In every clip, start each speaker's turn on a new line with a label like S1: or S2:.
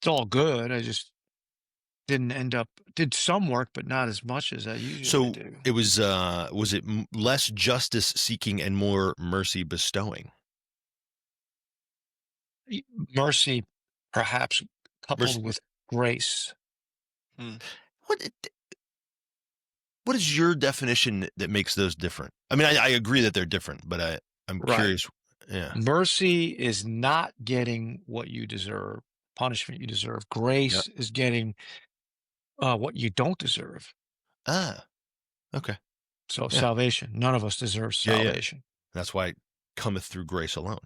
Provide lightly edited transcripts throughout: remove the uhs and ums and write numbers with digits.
S1: It's all good. I just did some work, but not as much as I usually
S2: So
S1: do.
S2: it was it less justice seeking and more mercy bestowing?
S1: Y- Mercy, perhaps
S2: Mercy.
S1: coupled with grace.
S3: Hmm.
S2: What what is your definition that makes those different? I mean, I agree that they're different, but I'm
S1: Right.
S2: curious. Yeah.
S1: Mercy is not getting what you deserve, punishment you deserve.
S2: Yeah.
S1: Grace is getting what you don't deserve.
S2: Ah. Okay.
S1: So
S2: Yeah.
S1: salvation. None of us deserves
S2: Yeah. Yeah.
S1: salvation.
S2: That's why it cometh through grace alone.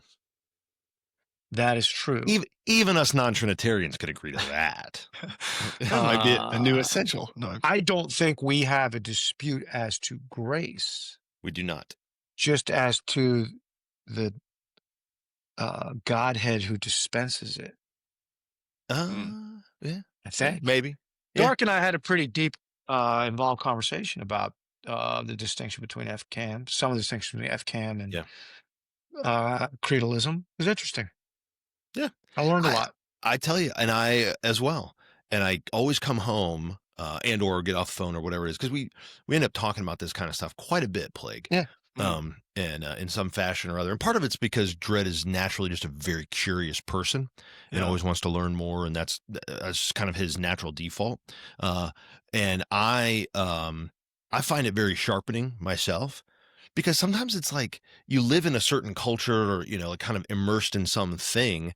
S1: That is true.
S2: Even us non-Trinitarians could agree to that.
S3: That might be a new
S1: Uh,
S3: essential. No,
S1: I don't think we have a dispute as to grace,
S2: We do not.
S1: just as to the Godhead who dispenses it.
S3: mm,
S2: Yeah.
S1: I
S2: Yeah.
S1: think.
S2: Maybe. Yeah.
S1: Dark and I had a pretty deep, involved conversation about the distinction between FCAM, some of the distinction between FCAM and
S2: Yeah.
S1: creedalism. It was interesting.
S2: Yeah.
S1: I learned a
S2: I
S1: lot.
S2: I tell you, and I as well. And I always come home and or get off the phone or whatever it is because we end up talking about this kind of stuff quite a bit, Plague.
S1: Yeah.
S2: And in some fashion or other. And part of it's because Dredd is naturally just a very curious person and
S3: yeah.
S2: always wants to learn more, and that's kind of his natural default. And I find it very sharpening myself because sometimes it's like you live in a certain culture or like kind of immersed in something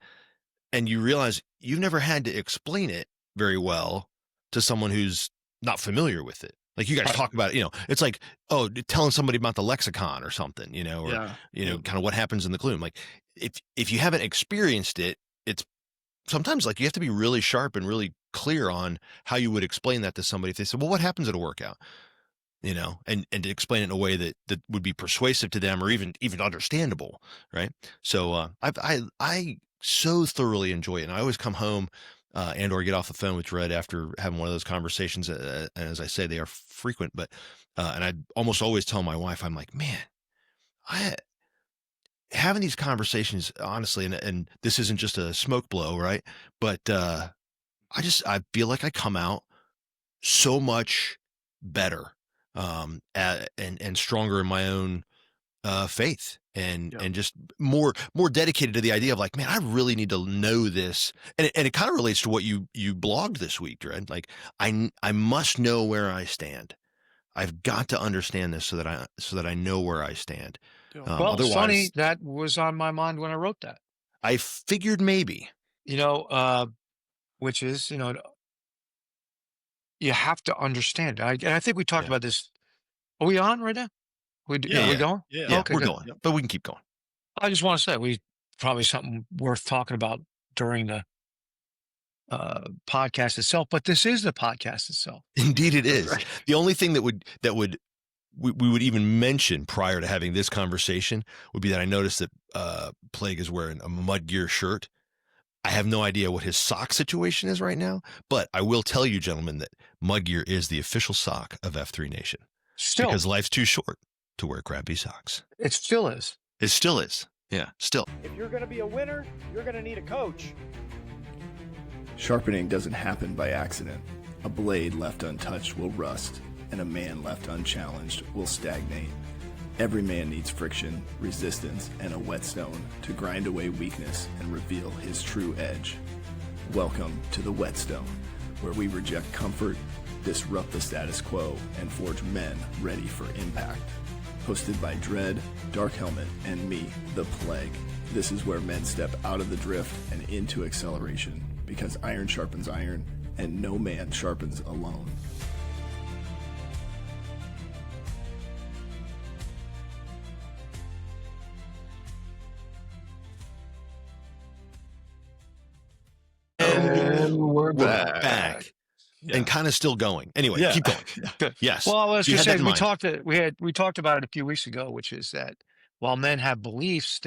S2: and you realize you've never had to explain it very well to someone who's not familiar with it. Like you guys
S1: Right.
S2: talk about it, it's like, oh, telling somebody about the lexicon or something, or,
S3: Yeah.
S2: kind of what happens in the gloom. Like if you haven't experienced it, it's sometimes like you have to be really sharp and really clear on how you would explain that to somebody. If they said, well, what happens at a workout? And to explain it in a way that would be persuasive to them or even understandable. Right. So, I so thoroughly enjoy it. And I always come home, and or get off the phone with Dredd after having one of those conversations. And as I say, they are frequent, but, and I almost always tell my wife, I'm like, man, I having these conversations, honestly, and this isn't just a smoke blow, right? But, I feel like I come out so much better, and stronger in my own faith, and
S3: Yeah.
S2: just more dedicated to the idea of like, man, I really need to know this, and it kind of relates to what you blogged this week, Dredd. Like, I must know where I stand. I've got to understand this so that I know where I stand.
S3: Yeah.
S1: Well, it's funny
S2: Otherwise,
S1: that was on my mind when I wrote that.
S2: I figured maybe.
S1: You know, which is, you have to understand. And I think we talked
S2: Yeah,
S1: about this. Are we on right now?
S2: yeah,
S1: Are we
S2: yeah,
S1: going?
S3: Yeah.
S2: yeah.
S1: Okay,
S2: We're
S1: good.
S2: going,
S3: Yep.
S2: but we can keep going.
S1: I just want to say we probably something worth talking about during the podcast itself, but this is the podcast itself.
S2: Indeed, it is.
S1: Right.
S2: The only thing that we would even mention prior to having this conversation would be that I noticed that Plague is wearing a Mud Gear shirt. I have no idea what his sock situation is right now, but I will tell you, gentlemen, that Mud Gear is the official sock of F3 Nation
S1: Still,
S2: because life's too short to wear crappy socks.
S1: it still is.
S2: It still is. Yeah, still.
S4: If you're going to be a winner, you're going to need a coach.
S5: Sharpening doesn't happen by accident. A blade left untouched will rust, and a man left unchallenged will stagnate. Every man needs friction, resistance, and a whetstone to grind away weakness and reveal his true edge. Welcome to the Whetstone, where we reject comfort, disrupt the status quo, and forge men ready for impact. Hosted by Dredd, Dark Helmet, and me, the Plague. This is where men step out of the drift and into acceleration, because iron sharpens iron, and no man sharpens alone.
S3: And we're
S2: Back.
S3: Yeah.
S2: And kind of still going. Anyway,
S3: Yeah.
S2: keep going.
S1: Good.
S2: Yes.
S1: Well, I was
S2: You
S1: going to
S2: had that
S1: say
S2: in mind.
S1: we talked about it a few weeks ago, which is that while men have beliefs,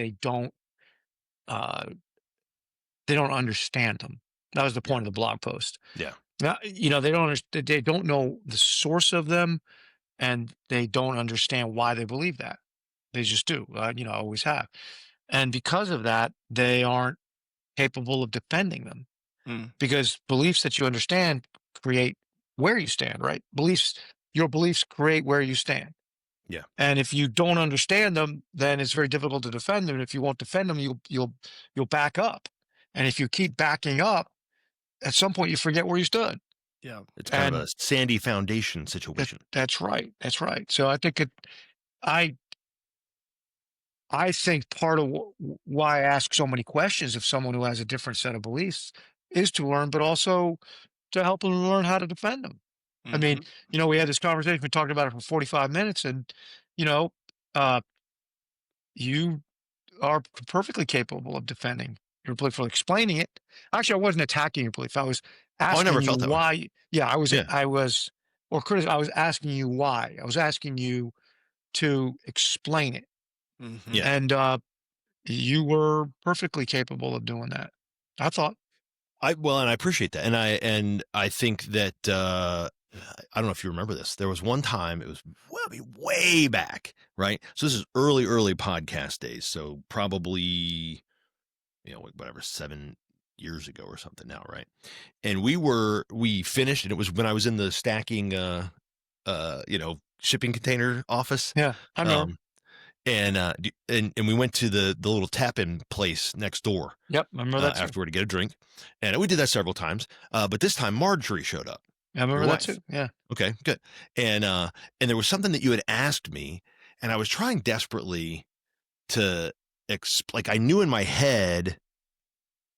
S1: uh, they don't understand them. That was the point of the blog post.
S2: Yeah.
S1: Now, they don't know the source of them, and they don't understand why they believe that. They just do. Always have, and because of that, they aren't capable of defending them.
S3: Mm.
S1: because beliefs that you understand create where you stand, right? Your beliefs create where you stand.
S2: Yeah.
S1: And if you don't understand them, then it's very difficult to defend them. If you won't defend them, you'll back up. And if you keep backing up, at some point you forget where you stood.
S3: Yeah.
S2: It's kind of a
S1: And
S2: sandy foundation situation.
S1: that's right. That's right. So I think I I think part of why I ask so many questions of someone who has a different set of beliefs is to learn, but also to help them learn how to defend them. I mean,
S3: Mhm.
S1: we had this conversation, we talked about it for 45 minutes, and, you know, uh, you are perfectly capable of defending your belief, for explaining it. Actually, I wasn't attacking your belief. I was
S2: Oh, I never
S1: asking you
S2: felt that way.
S1: why. Yeah,
S2: Yeah.
S1: I was asking you why. I was asking you to explain it.
S3: Mhm.
S2: Yeah.
S1: And you were perfectly capable of doing that, I thought.
S2: And I appreciate that. And I think that I don't know if you remember this. There was one time, it was way back, right? So this is early podcast days. So probably, whatever, 7 years ago or something now, right? And we finished, and it was when I was in the stacking shipping container office.
S1: Yeah, I remember.
S2: Um and we went to the little tap-in place next door
S1: Yep, I remember that too.
S2: afterward to get a drink. And we did that several times. But this time Marjorie showed up,
S1: I
S2: your
S1: remember that
S2: wife.
S1: too. Yeah.
S2: Okay, good. And there was something that you had asked me, and I was trying desperately to like, I knew in my head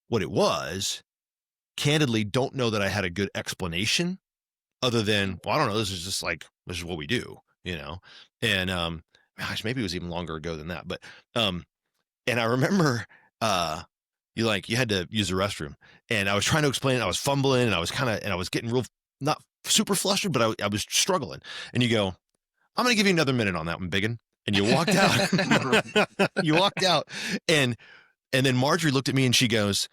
S2: what it was. Candidly, don't know that I had a good explanation other than, well, I don't know, this is what we do, And gosh, maybe it was even longer ago than that. But and I remember you had to use the restroom, and I was trying to explain it. I was fumbling, and I was getting real, not super flustered, but I was struggling. And you go, I'm gonna give you another minute on that one, Biggin. And you walked out. You walked out, and then Marjorie looked at me and she goes,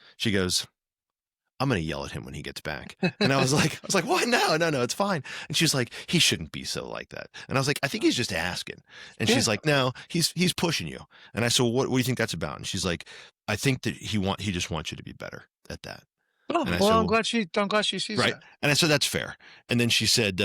S2: I'm going to yell at him when he gets back. And I was like, what? No, it's fine. And she's like, he shouldn't be so like that. And I was like, I think he's just asking. And she's like, no, he's pushing you. And I said, well, what do you think that's about? And she's like, I think that he just wants you to be better at that.
S1: Oh,
S2: And I
S1: well,
S2: said,
S1: I'm glad she sees
S2: right.
S1: that.
S2: And I said, that's fair. And then she said,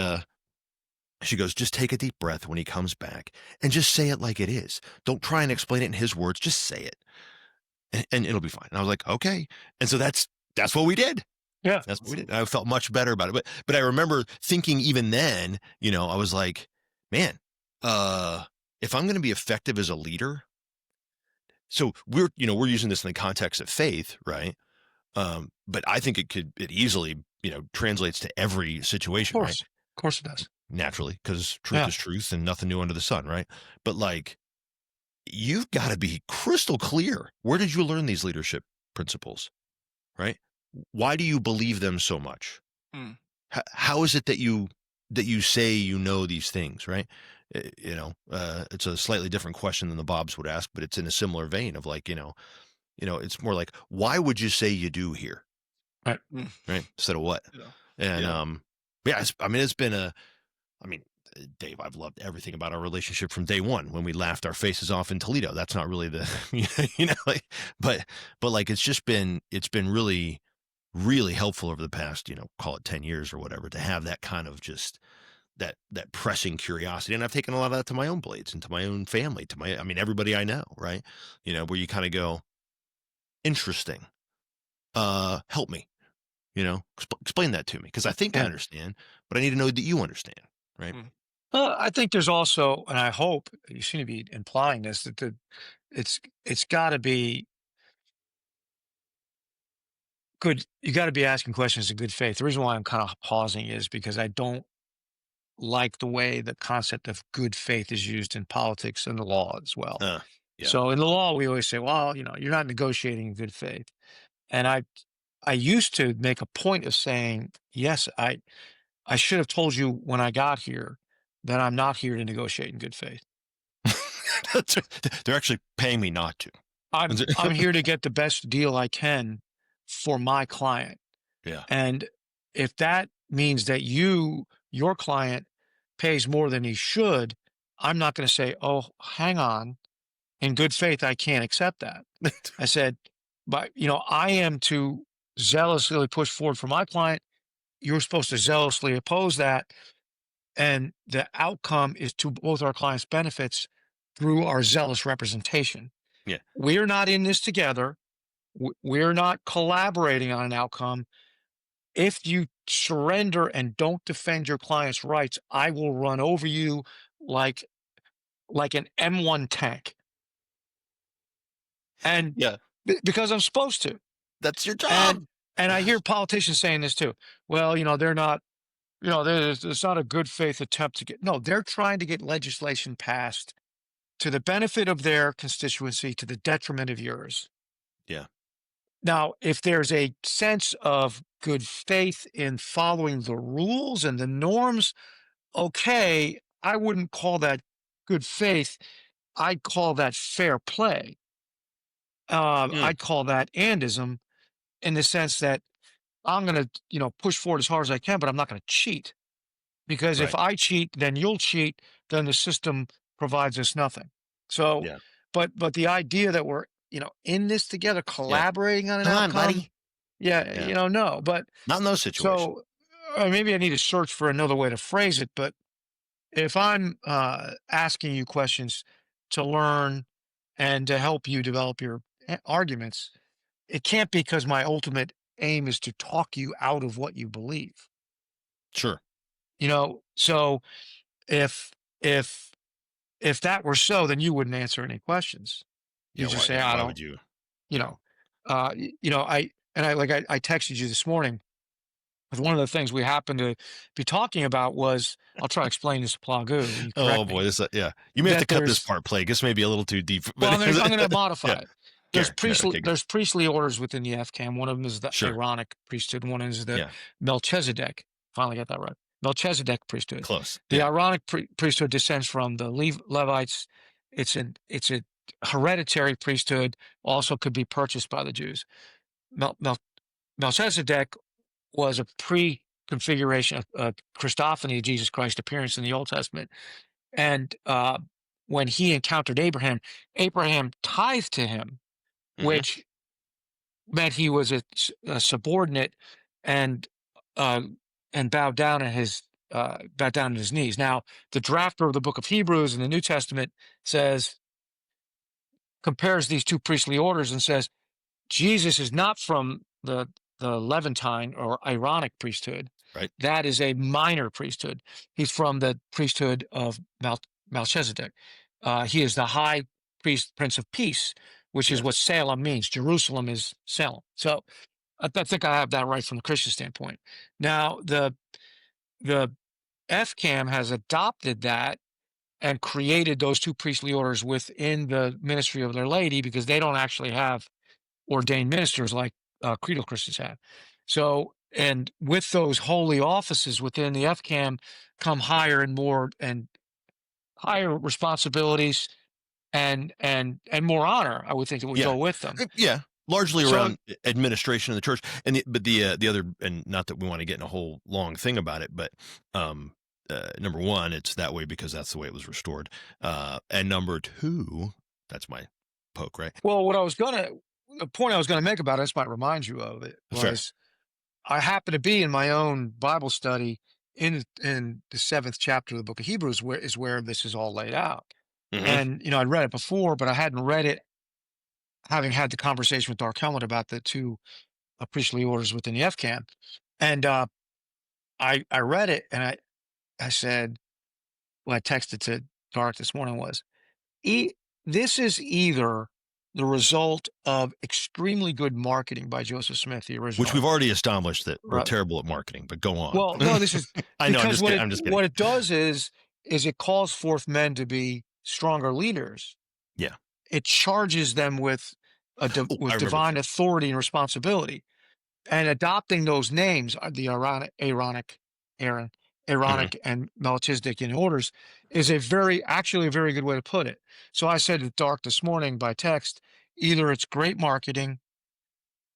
S2: she goes, just take a deep breath when he comes back and just say it like it is. Don't try and explain it in his words. Just say it. And it'll be fine. And I was like, okay. And so that's what we did.
S1: Yeah.
S2: That's what we did. I felt much better about it. But I remember thinking even then, I was like, man, if I'm going to be effective as a leader, so we're using this in the context of faith, right? But I think it easily, translates to every situation, right?
S1: Of course it does.
S2: Naturally, because truth is truth and nothing new under the sun, right? But like, you've got to be crystal clear. Where did you learn these leadership principles, right? Why do you believe them so much?
S3: Mm.
S2: How is it that you say these things, right? It's a slightly different question than the Bobs would ask, but it's in a similar vein of like, it's more like, why would you say you do here,
S1: Right.
S2: right? Instead of what?
S3: Yeah.
S2: And it's been Dave, I've loved everything about our relationship from day one when we laughed our faces off in Toledo. That's not really the, but like, it's been really, really helpful over the past, call it 10 years or whatever, to have that kind of just that pressing curiosity. And I've taken a lot of that to my own blades and to my own family, everybody I know, right? Where you kind of go, interesting, help me, explain that to me. Cause I think I understand, but I need to know that you understand. Right.
S3: Mm.
S1: I think there's also, and I hope you seem to be implying this, that it's got to be good. You got to be asking questions in good faith. The reason why I'm kind of pausing is because I don't like the way the concept of good faith is used in politics and the law as well.
S2: Yeah.
S1: So in the law, we always say, well, you're not negotiating in good faith. And I used to make a point of saying, yes, I should have told you when I got here that I'm not here to negotiate in good faith.
S2: They're actually paying me not to.
S1: I'm here to get the best deal I can for my client.
S2: Yeah.
S1: And if that means that your client pays more than he should, I'm not going to say, oh, hang on. In good faith, I can't accept that. I said, but I am to zealously push forward for my client. You're supposed to zealously oppose that. And the outcome is to both our clients' benefits through our zealous representation.
S2: Yeah.
S1: We're not in this together. We're not collaborating on an outcome. If you surrender and don't defend your client's rights, I will run over you like an M1 tank. And
S2: Yeah.
S1: because I'm supposed to.
S2: That's your job.
S1: And I hear politicians saying this too. Well, they're not, it's not a good faith attempt to get, no, they're trying to get legislation passed to the benefit of their constituency, to the detriment of yours.
S2: Yeah.
S1: Now, if there's a sense of good faith in following the rules and the norms, okay, I wouldn't call that good faith. I'd call that fair play. I'd call that andism, in the sense that I'm going to, push forward as hard as I can, but I'm not going to cheat. Because if
S2: Right.
S1: I cheat, then you'll cheat, then the system provides us nothing. So,
S2: Yeah.
S1: but the idea that we're, in this together, collaborating on an
S2: Come on,
S1: outcome,
S2: buddy.
S1: yeah,
S2: Yeah.
S1: no. But
S2: Not in those situations.
S1: so maybe I need to search for another way to phrase it. But if I'm asking you questions to learn and to help you develop your arguments, it can't be because my ultimate aim is to talk you out of what you believe.
S2: Sure.
S1: So if if that were so, then you wouldn't answer any questions. You
S2: Yeah.
S1: just say, I
S2: Why
S1: don't,
S2: would you?
S1: you know, I texted you this morning, because one of the things we happened to be talking about was, I'll try to explain this to Plagoo, and you
S2: Oh
S1: correct me,
S2: boy, this yeah. You may have to
S1: that
S2: cut this
S1: there's,
S2: part, play. This may be a little too deep.
S1: well,
S2: But
S1: I'm going to modify
S2: yeah.
S1: it. There's
S2: Okay,
S1: priestly,
S2: good.
S1: there's priestly orders within the FCAM. One of them is the
S2: Sure.
S1: Aaronic priesthood, and one is the
S2: Yeah.
S1: Melchizedek. Finally got that right. Melchizedek priesthood.
S2: Close.
S1: The
S2: Yeah.
S1: Aaronic priesthood descends from the Levites. It's a hereditary priesthood. Also could be purchased by the Jews. Melchizedek was a pre-configuration of Christophany of Jesus Christ appearance in the Old Testament. And when he encountered Abraham tithed to him,
S2: Mhm.
S1: which meant he was a subordinate, and bowed down at his knees. Now, the drafter of the book of Hebrews in the New Testament compares these two priestly orders and says Jesus is not from the Levantine or Aaronic priesthood.
S2: Right.
S1: That is a minor priesthood. He's from the priesthood of Melchizedek. He is the high priest, Prince of Peace, which is
S2: Yes.
S1: what Salem means. Jerusalem is Salem. So I think I have that right from the Christian standpoint. Now, the FCAM has adopted that and created those two priestly orders within the ministry of Their Lady, because they don't actually have ordained ministers like creedal Christians have. So, and with those holy offices within the FCAM come higher and more and higher responsibilities and more honor, I would think, that would go with them.
S2: Yeah. Largely
S1: So-
S2: around administration of the church, and the other, and not that we want to get in a whole long thing about it, but number one, it's that way because that's the way it was restored, and number two, that's my poke, right?
S1: Well, the point I was gonna make about it, this might remind you of it,
S2: Sure.
S1: was I happen to be in my own Bible study in the 7th chapter of the book of Hebrews, where this is all laid out.
S2: Mhm.
S1: And I'd read it before, but I hadn't read it, having had the conversation with Dark Helmet about the two priestly orders within the FCAM. And I read it, and I said, what I texted to Dark this morning was, this is either the result of extremely good marketing by Joseph Smith, the original.
S2: Which we've already established that we're
S1: Right.
S2: terrible at marketing, but go on.
S1: Well, no, this is
S2: I know. I'm
S1: because
S2: just kidding.
S1: what it does is it calls forth men to be stronger leaders.
S2: Yeah.
S1: It charges them with
S2: I remember
S1: divine
S2: that.
S1: authority and responsibility, and adopting those names, the Aaronic and Melchizedekian orders, is actually a very good way to put it. So I said to Dark this morning by text, either it's great marketing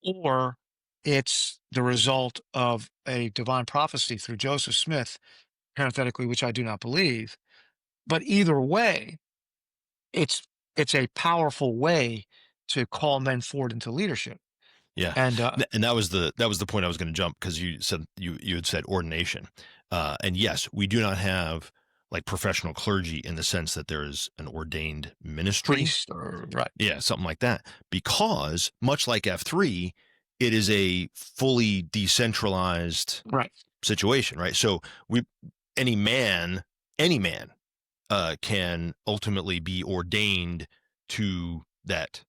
S1: or it's the result of a divine prophecy through Joseph Smith, parenthetically, which I do not believe. But either way, it's a powerful way to call men forward into leadership.
S2: Yeah.
S1: And
S2: And that was the point I was going to jump, because you said you had said ordination. And yes, we do not have like professional clergy in the sense that there is an ordained ministry.
S1: priest, or right,
S2: Yeah, something like that. Because much like F3, it is a fully decentralized
S1: right,
S2: situation, right? So any man can ultimately be ordained to that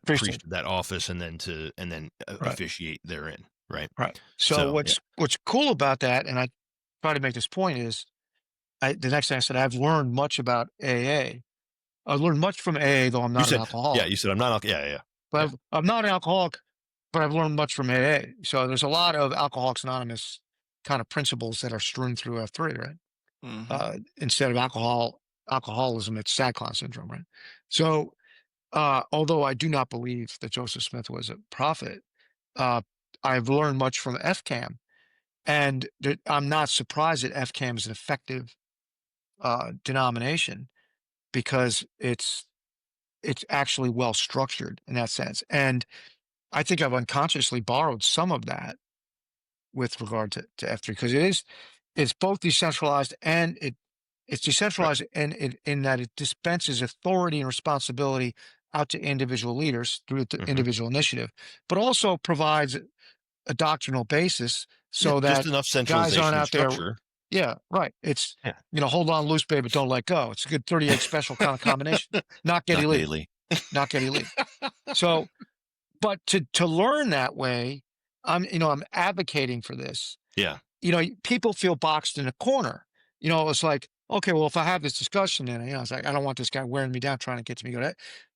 S1: priesthood,
S2: priest, that office, and then
S1: right,
S2: officiate therein, right?
S1: right. So
S2: So yeah.
S1: what's cool about that, and I try to make this point is, the next thing I said, I've learned much about AA. I've learned much from AA, though I'm
S2: You
S1: not an
S2: said,
S1: alcoholic.
S2: you said I'm not, yeah.
S1: But
S2: Yeah.
S1: I'm not an alcoholic, but I've learned much from AA. So there's a lot of Alcoholics Anonymous kind of principles that are strewn through F3, right?
S3: Mhm.
S1: Instead of alcoholism, it's sad clown syndrome, right? So, although I do not believe that Joseph Smith was a prophet, uh, I've learned much from FCAM, and I'm not surprised that FCAM is an effective denomination, because it's actually well structured in that sense. And I think I've unconsciously borrowed some of that with regard to F3, because it's both decentralized, and it's
S2: Right.
S1: decentralized in that it dispenses authority and responsibility out to individual leaders through the
S2: Hmm.
S1: individual initiative, but also provides a doctrinal basis
S2: Yeah,
S1: so
S2: just
S1: that
S2: enough
S1: guys aren't
S2: centralization and
S1: out there.
S2: structure.
S1: Yeah, right. It's,
S2: Yeah.
S1: hold on loose, baby, don't let go. It's a good 38 special kind of combination. Not Geddy
S2: Not
S1: Lee,
S2: daily.
S1: not Geddy Lee. So, but to learn that way, I'm advocating for this.
S2: Yeah.
S1: People feel boxed in a corner. It's like, okay, well, if I have this discussion, then, it's like, I don't want this guy wearing me down, trying to get to me.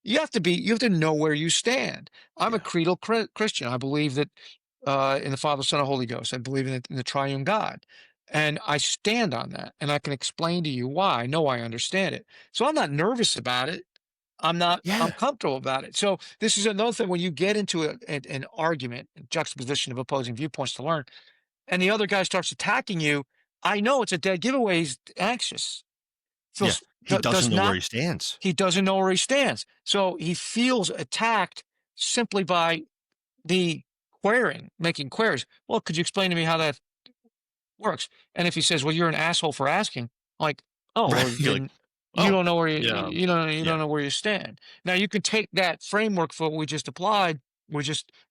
S1: You have to know where you stand. I'm a
S2: Yeah.
S1: creedal Christian. I believe that, in the Father, Son, and Holy Ghost. I believe in the triune God. And I stand on that. And I can explain to you why. I know I understand it. So I'm not nervous about it. I'm
S2: Yeah.
S1: comfortable about it. So this is another thing when you get into an argument, a juxtaposition of opposing viewpoints to learn, and the other guy starts attacking you. I know it's a dead giveaway. He's anxious.
S2: Yeah.
S1: Feels
S2: He
S1: does
S2: doesn't know where
S1: not.
S2: he stands.
S1: He doesn't know where he stands. So he feels attacked simply by the making queries. Well, could you explain to me how that works? And if he says, "Well, you're an asshole for asking," I'm like, oh, well,
S2: Right. You're like,
S1: then you
S2: oh,
S1: don't know where
S3: Yeah.
S1: you
S2: yeah,
S1: don't know where you stand. Now you can take that framework for what we just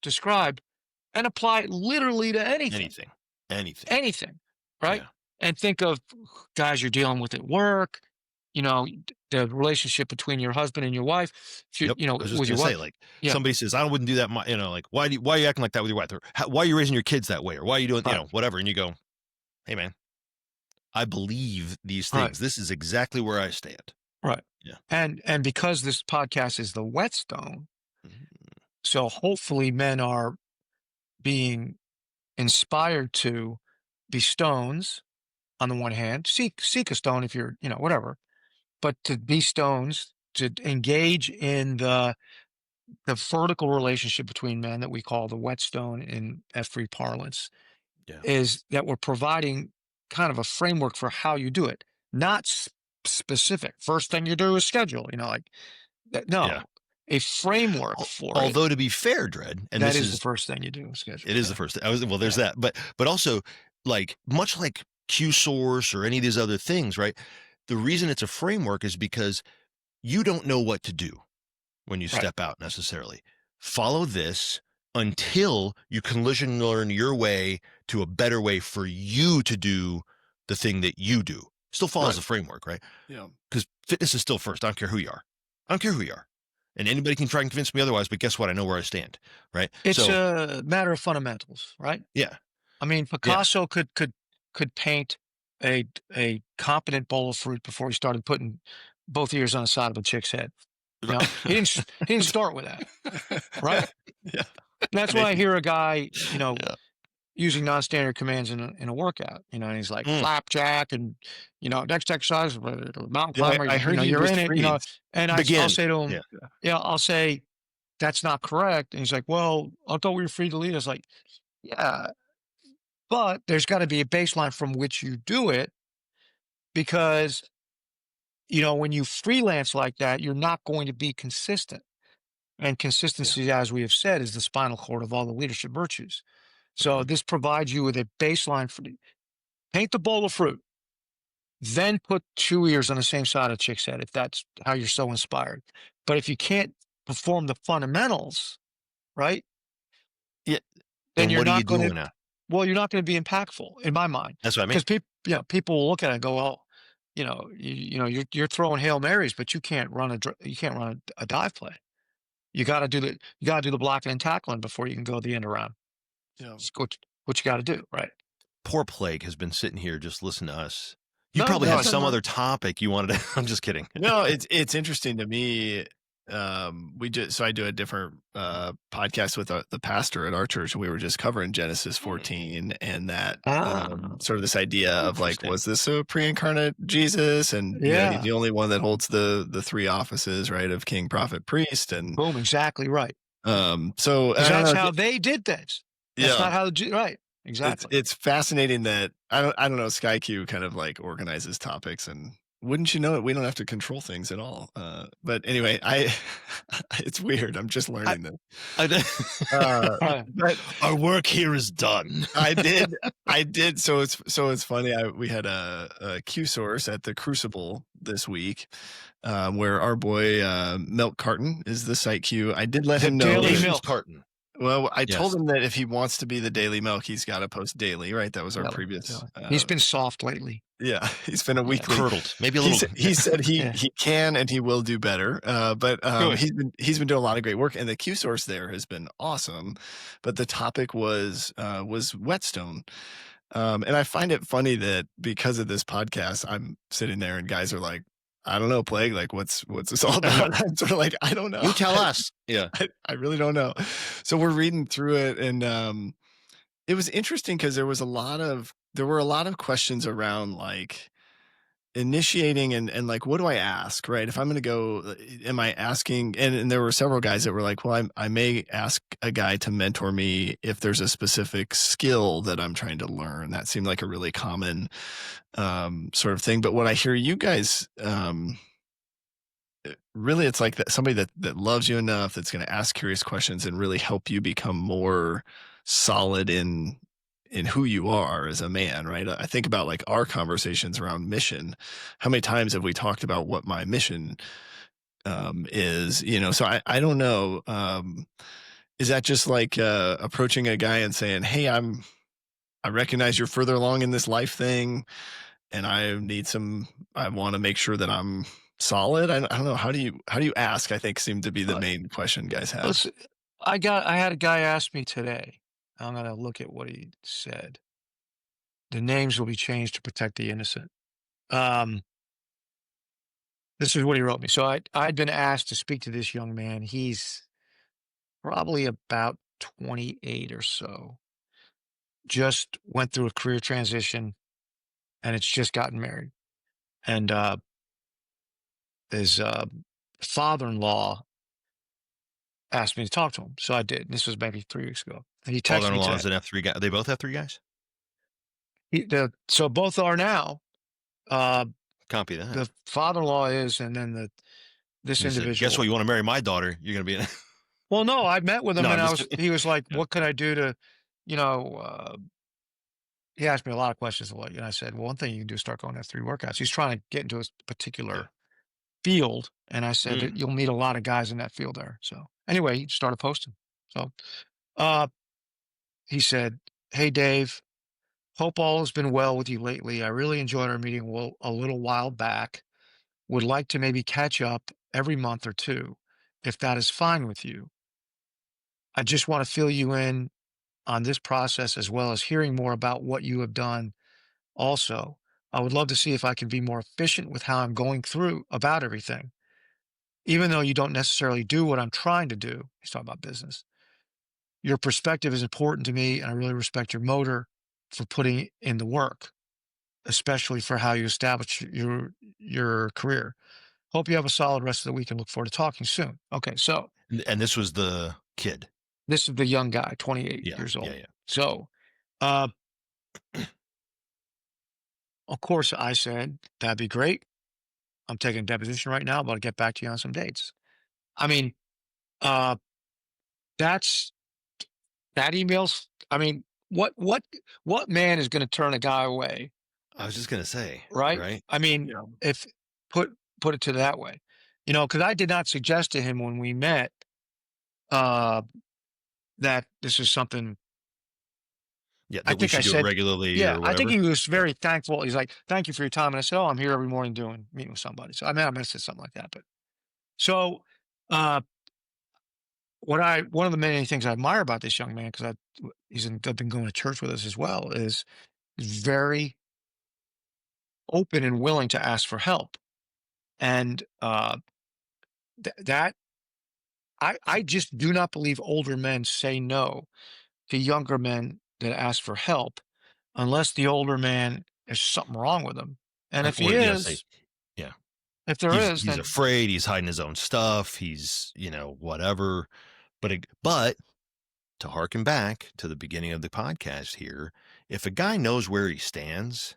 S1: described, and apply it literally to anything,
S2: anything, anything.
S1: anything, right?
S2: Yeah.
S1: And think of guys you're dealing with at work, the relationship between your husband and your wife,
S2: Yep. I was just
S1: with
S2: gonna
S1: your
S2: say,
S1: wife.
S2: like,
S1: Yeah,
S2: somebody says, I wouldn't do that. Like, why are you acting like that with your wife? Or why are you raising your kids that way? Or why are you doing,
S1: right,
S2: whatever? And you go, hey man, I believe these
S1: right,
S2: things. This is exactly where I stand.
S1: right.
S2: Yeah.
S1: And because this podcast is the Whetstone,
S2: Mhm.
S1: so hopefully men are being inspired to be stones on the one hand, seek a stone if you're, whatever, but to be stones, to engage in the vertical relationship between men that we call the whetstone in F3 parlance,
S2: Yeah.
S1: is that we're providing kind of a framework for how you do it, not specific. First thing you do is schedule, like that.
S2: Yeah.
S1: No, a framework for it.
S2: Although, to be fair, Dredd, and
S1: That
S2: this
S1: is the
S2: is,
S1: first thing you do is schedule.
S2: it is
S1: Yeah.
S2: the first. Well, there's
S1: Yeah.
S2: that, but also, like, much like Q source or any of these other things, right? The reason it's a framework is because you don't know what to do when you
S1: Right.
S2: step out necessarily. Follow this until you collision learn your way to a better way for you to do the thing that you do. Still follows
S1: Right.
S2: the framework, right?
S3: Yeah.
S2: Because fitness is still first. I don't care who you are. I don't care who you are. And anybody can try and convince me otherwise, but guess what? I know where I stand, right?
S1: It's
S2: So,
S1: a matter of fundamentals, right?
S2: yeah,
S1: I mean,
S2: yeah,
S1: Picasso could paint a competent bowl of fruit before he started putting both ears on the side of a chick's head. He didn't start with that, right?
S3: Yeah.
S1: And that's when I
S3: Maybe.
S1: hear a guy,
S2: yeah.
S1: using non-standard commands in a workout, and he's like
S2: Mm.
S1: flapjack and, next exercise, mountain
S2: Yeah,
S1: climber,
S2: I heard you
S1: you're in
S2: just
S1: it,
S2: breathe.
S1: and I'll
S2: Begin.
S1: say to him,
S2: Yeah.
S1: yeah, I'll say, that's not correct. And he's like, well, I thought we were free to lead. I was like, yeah, but there's got to be a baseline from which you do it, because, when you freelance like that, you're not going to be consistent. And consistency, as we have said, is the spinal cord of all the leadership virtues. So
S2: Mhm.
S1: this provides you with a baseline for paint the bowl of fruit, then put 2 ears on the same side of a chick's head if that's how you're so inspired. But if you can't perform the fundamentals, right,
S2: Yeah.
S1: then
S2: Then
S1: you're
S2: what are you
S1: not going to,
S2: doing now?
S1: well, you're not going to be impactful in my mind.
S2: That's what I mean.
S1: Because people will look at it and go, well, you're throwing Hail Marys, but you can't run you can't run a dive play. You got to do the blocking and tackling before you can go the end around.
S3: Yeah.
S1: It's what you got to do, right?
S2: Poor Plague has been sitting here just listening to us. You
S1: No,
S2: probably
S3: No,
S2: had
S1: that's
S2: some
S1: not.
S2: other topic you wanted to I'm just kidding.
S3: no, it's interesting to me. I do a different podcast with the pastor at our church, and we were just covering Genesis 14 and that sort of this idea of like,
S2: Interesting.
S3: was this a pre-incarnate Jesus? And he's
S1: Yeah.
S3: the only one that holds the three offices, right, of king, prophet, priest, and
S1: Boom. Exactly right.
S3: so
S1: Because
S3: I don't
S1: that's
S3: know.
S1: how they did things. That's not
S3: Yeah,
S1: how right. Exactly.
S3: it's fascinating that I don't know, SkyQ kind of like organizes topics, and wouldn't you know it, we don't have to control things at all. But anyway, I it's weird. I'm just
S1: I,
S3: learning this.
S2: I
S3: But
S2: Our work here is done.
S3: I did. So it's funny. We had a Q source at the Crucible this week, where our boy Milk Carton is the site Q. I did let
S1: the
S3: him know.
S1: Daily
S2: Patience
S1: Milk.
S2: Carton.
S3: Well, I told
S2: Yes.
S3: him that if he wants to be the Daily Milk, he's got to post daily, right? That was our
S1: Really,
S3: previous.
S1: really. He's been soft lately.
S3: Yeah, he's been a
S1: Yeah.
S3: weekly.
S2: Curdled. Maybe a
S3: He
S2: little.
S3: said, he said
S1: Yeah.
S3: he can and he will do better. But
S1: Good.
S3: he's been doing a lot of great work, and the Q source there has been awesome. But the topic was Whetstone. And I find it funny that because of this podcast, I'm sitting there and guys are like, I don't know, Plague, like what's this all about? I'm sort of like, I don't know.
S2: You tell us. Yeah.
S3: I really don't know. So we're reading through it, and it was interesting because there were a lot of questions around like initiating and like, what do I ask, right? If I'm going to go, am I asking? And there were several guys that were like, well, I may ask a guy to mentor me if there's a specific skill that I'm trying to learn. That seemed like a really common sort of thing. But what I hear you guys, really, it's like that somebody that loves you enough that's going to ask curious questions and really help you become more solid in who you are as a man, right? I think about like our conversations around mission. How many times have we talked about what my mission is? So I don't know. Is that just like approaching a guy and saying, "Hey, I recognize you're further along in this life thing, and I want to make sure that I'm solid." I don't know. How do you ask? I think seemed to be the main question guys have.
S1: Listen, I had a guy ask me today. I'm gonna look at what he said. The names will be changed to protect the innocent. Um, this is what he wrote me. So I'd been asked to speak to this young man. He's probably about 28 or so. Just went through a career transition, and it's just gotten married. And his father-in-law asked me to talk to him, so I did. This was maybe 3 weeks ago, and he texted me
S2: Father-in-law is
S1: today.
S2: an F3 guy. They both F3 guys?
S1: So both are now.
S2: Copy that.
S1: The father-in-law is, and then this
S2: He said,
S1: individual.
S2: guess what? You want to marry my daughter? You're going to be in.
S1: Well, no, I met with him,
S2: No,
S1: and
S2: I'm just kidding.
S1: he was like,
S2: Yeah.
S1: "What could I do to, you know?" He asked me a lot of questions, and I said, "Well, one thing you can do is start going F3 workouts." He's trying to get into a particular field, and I said,
S2: Mm.
S1: "You'll meet a lot of guys in that field there." So anyway, he started posting. So, uh, he said, "Hey, Dave, hope all has been well with you lately. I really enjoyed our meeting a little while back. Would like to maybe catch up every month or two, if that is fine with you. I just want to fill you in on this process as well as hearing more about what you have done. Also, I would love to see if I can be more efficient with how I'm going through about everything. Even though you don't necessarily do what I'm trying to do," he's talking about business, "your perspective is important to me, and I really respect your motor for putting in the work, especially for how you establish your career. Hope you have a solid rest of the week and look forward to talking soon." Okay, so
S2: And this was the kid.
S1: this is the young guy, 28
S2: Yeah.
S1: years old.
S2: Yeah.
S1: So, uh, of course, I said, "That'd be great. I'm taking a deposition right now, but I'll get back to you on some dates." I mean, Uh, that's that email's. I mean, what man is going to turn a guy away,
S2: I was just gonna say,
S1: right?
S2: right?
S1: I mean,
S3: Yeah.
S1: if put it to that way, because I did not suggest to him when we met uh, that this is something.
S2: Yeah,
S1: I
S2: that we
S1: think I
S2: should do it
S1: said,
S2: regularly
S1: yeah,
S2: or
S1: I think
S2: whatever.
S1: he was
S2: Yeah.
S1: very thankful. He's like, "Thank you for your time," and I said, "Oh, I'm here every morning meeting with somebody." So I mean, I might have said something like that, but so. Uh, one of the many things I admire about this young man, because I've been going to church with us as well, is very open and willing to ask for help. And that I just do not believe older men say no to younger men that ask for help unless the older man there's something wrong with him. And if he
S2: Or, say,
S1: is,
S2: yeah,
S1: if there is,
S2: he's
S1: then
S2: afraid, he's hiding his own stuff, he's, whatever. But to harken back to the beginning of the podcast here, if a guy knows where he stands,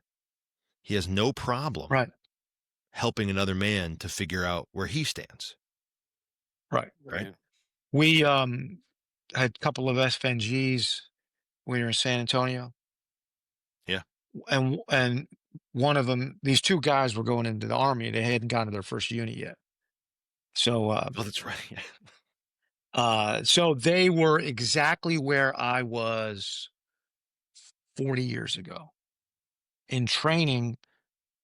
S2: he has no problem
S1: right,
S2: helping another man to figure out where he stands,
S1: right.
S2: right?
S3: Right.
S1: We had a couple of FNGs. We were in San Antonio,
S2: Yeah.
S1: and one of them, these two guys were going into the army. They hadn't gotten to their first unit yet. So,
S2: Oh, that's right. Yeah.
S1: so they were exactly where I was 40 years ago in training,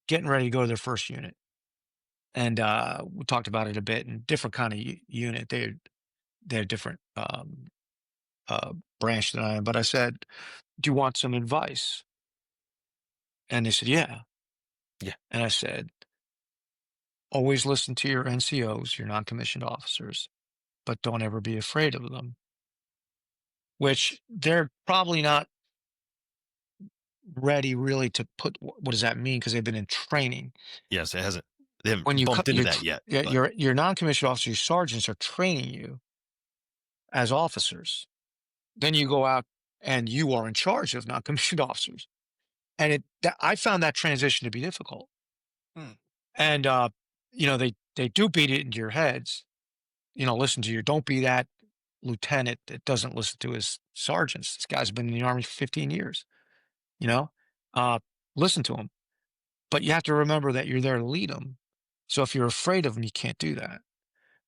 S1: getting ready to go to their first unit. And we talked about it a bit and different kind of unit. They're different uh, branch than I am. But I said, "Do you want some advice?" And they said, "Yeah."
S2: Yeah.
S1: And I said, "Always listen to your NCOs, your non-commissioned officers, but don't ever be afraid of them," which they're probably not ready really to put. What does that mean? Because they've been in training.
S2: Yes, they haven't
S1: When
S2: bumped into that yet,
S1: yeah,
S2: but
S1: your non-commissioned officers, your sergeants are training you as officers. Then you go out and you are in charge of non-commissioned officers, and I found that transition to be difficult.
S3: Hmm.
S1: And they do beat it into your heads. Listen to your don't be that lieutenant that doesn't listen to his sergeants. This guy's been in the army for 15 years. You know, uh, listen to him, but you have to remember that you're there to lead them. So if you're afraid of them, you can't do that,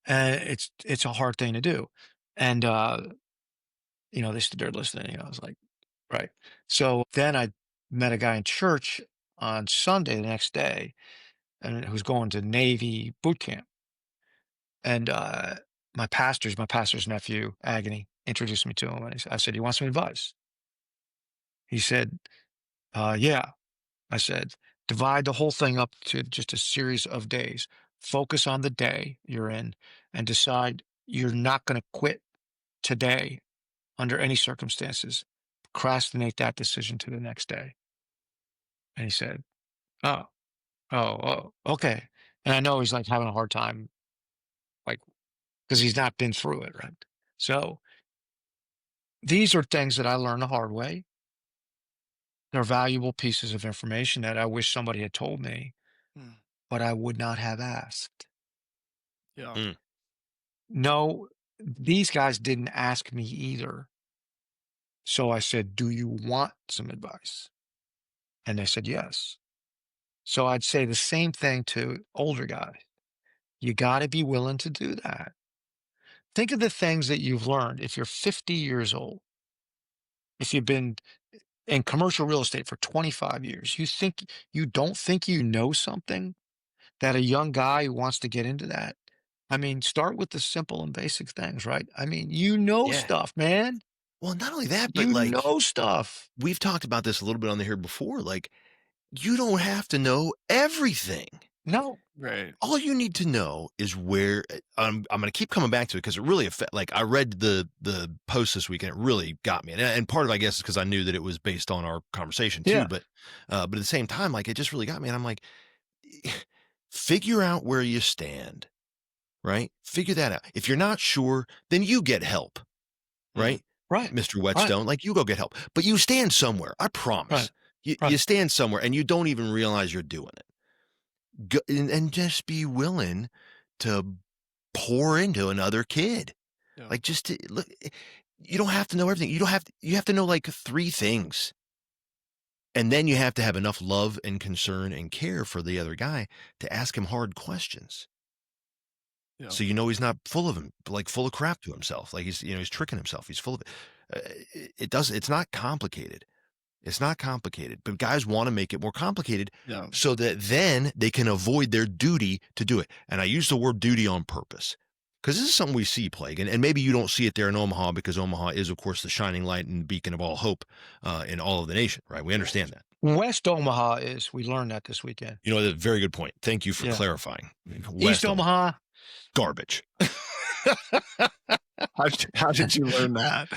S1: and it's a hard thing to do. And they stood there listening. I was like, right. So then I met a guy in church on Sunday the next day, and who's going to Navy boot camp. And my pastor's nephew, Agony, introduced me to him, and I said, "You want some advice?" He said, "Yeah." I said, "Divide the whole thing up to just a series of days. Focus on the day you're in, and decide you're not going to quit today under any circumstances. Procrastinate that decision to the next day." And he said, "Oh, okay." And I know he's like having a hard time, like, because he's not been through it, right? So these are things that I learned the hard way. They're valuable pieces of information that I wish somebody had told me,
S3: Hmm.
S1: but I would not have asked.
S3: Yeah.
S2: Mm.
S1: No, these guys didn't ask me either. So I said, "Do you want some advice?" And they said, "Yes." So I'd say the same thing to older guys. You got to be willing to do that. Think of the things that you've learned. If you're 50 years old, if you've been in commercial real estate for 25 years, you don't think you know something that a young guy who wants to get into that. I mean, start with the simple and basic things, right? I mean,
S2: Yeah.
S1: stuff, man.
S2: Well, not only that, but
S1: You know stuff.
S2: we've talked about this a little bit on the here before. Like, you don't have to know everything.
S1: No.
S3: Right.
S2: All you need to know is where I'm going to keep coming back to it because it really like I read the post this week and it really got me. And part of it, I guess, is because I knew that it was based on our conversation too.
S1: Yeah.
S2: But at the same time, like it just really got me. And I'm like, figure out where you stand, right? Figure that out. If you're not sure, then you get help, right?
S1: Right.
S2: Mr.
S1: Right.
S2: Whetstone, like you go get help, but you stand somewhere. I promise.
S1: Right.
S2: You
S1: Right.
S2: stand somewhere and you don't even realize you're doing it. And just be willing to pour into another kid.
S3: Yeah.
S2: Like look, you don't have to know everything. You have to know like 3 things. And then you have to have enough love and concern and care for the other guy to ask him hard questions.
S3: Yeah.
S2: So he's not full of crap to himself. Like he's tricking himself. He's full of it. It's not complicated. It's not complicated, but guys want to make it more complicated
S3: Yeah.
S2: so that then they can avoid their duty to do it. And I use the word duty on purpose because this is something we see, Plague. And maybe you don't see it there in Omaha because Omaha is, of course, the shining light and beacon of all hope in all of the nation, right? We understand that.
S1: West Omaha is. We learned that this weekend.
S2: That's a very good point. Thank you for
S1: Yeah.
S2: clarifying.
S1: East Omaha,
S2: garbage.
S3: How did you learn that?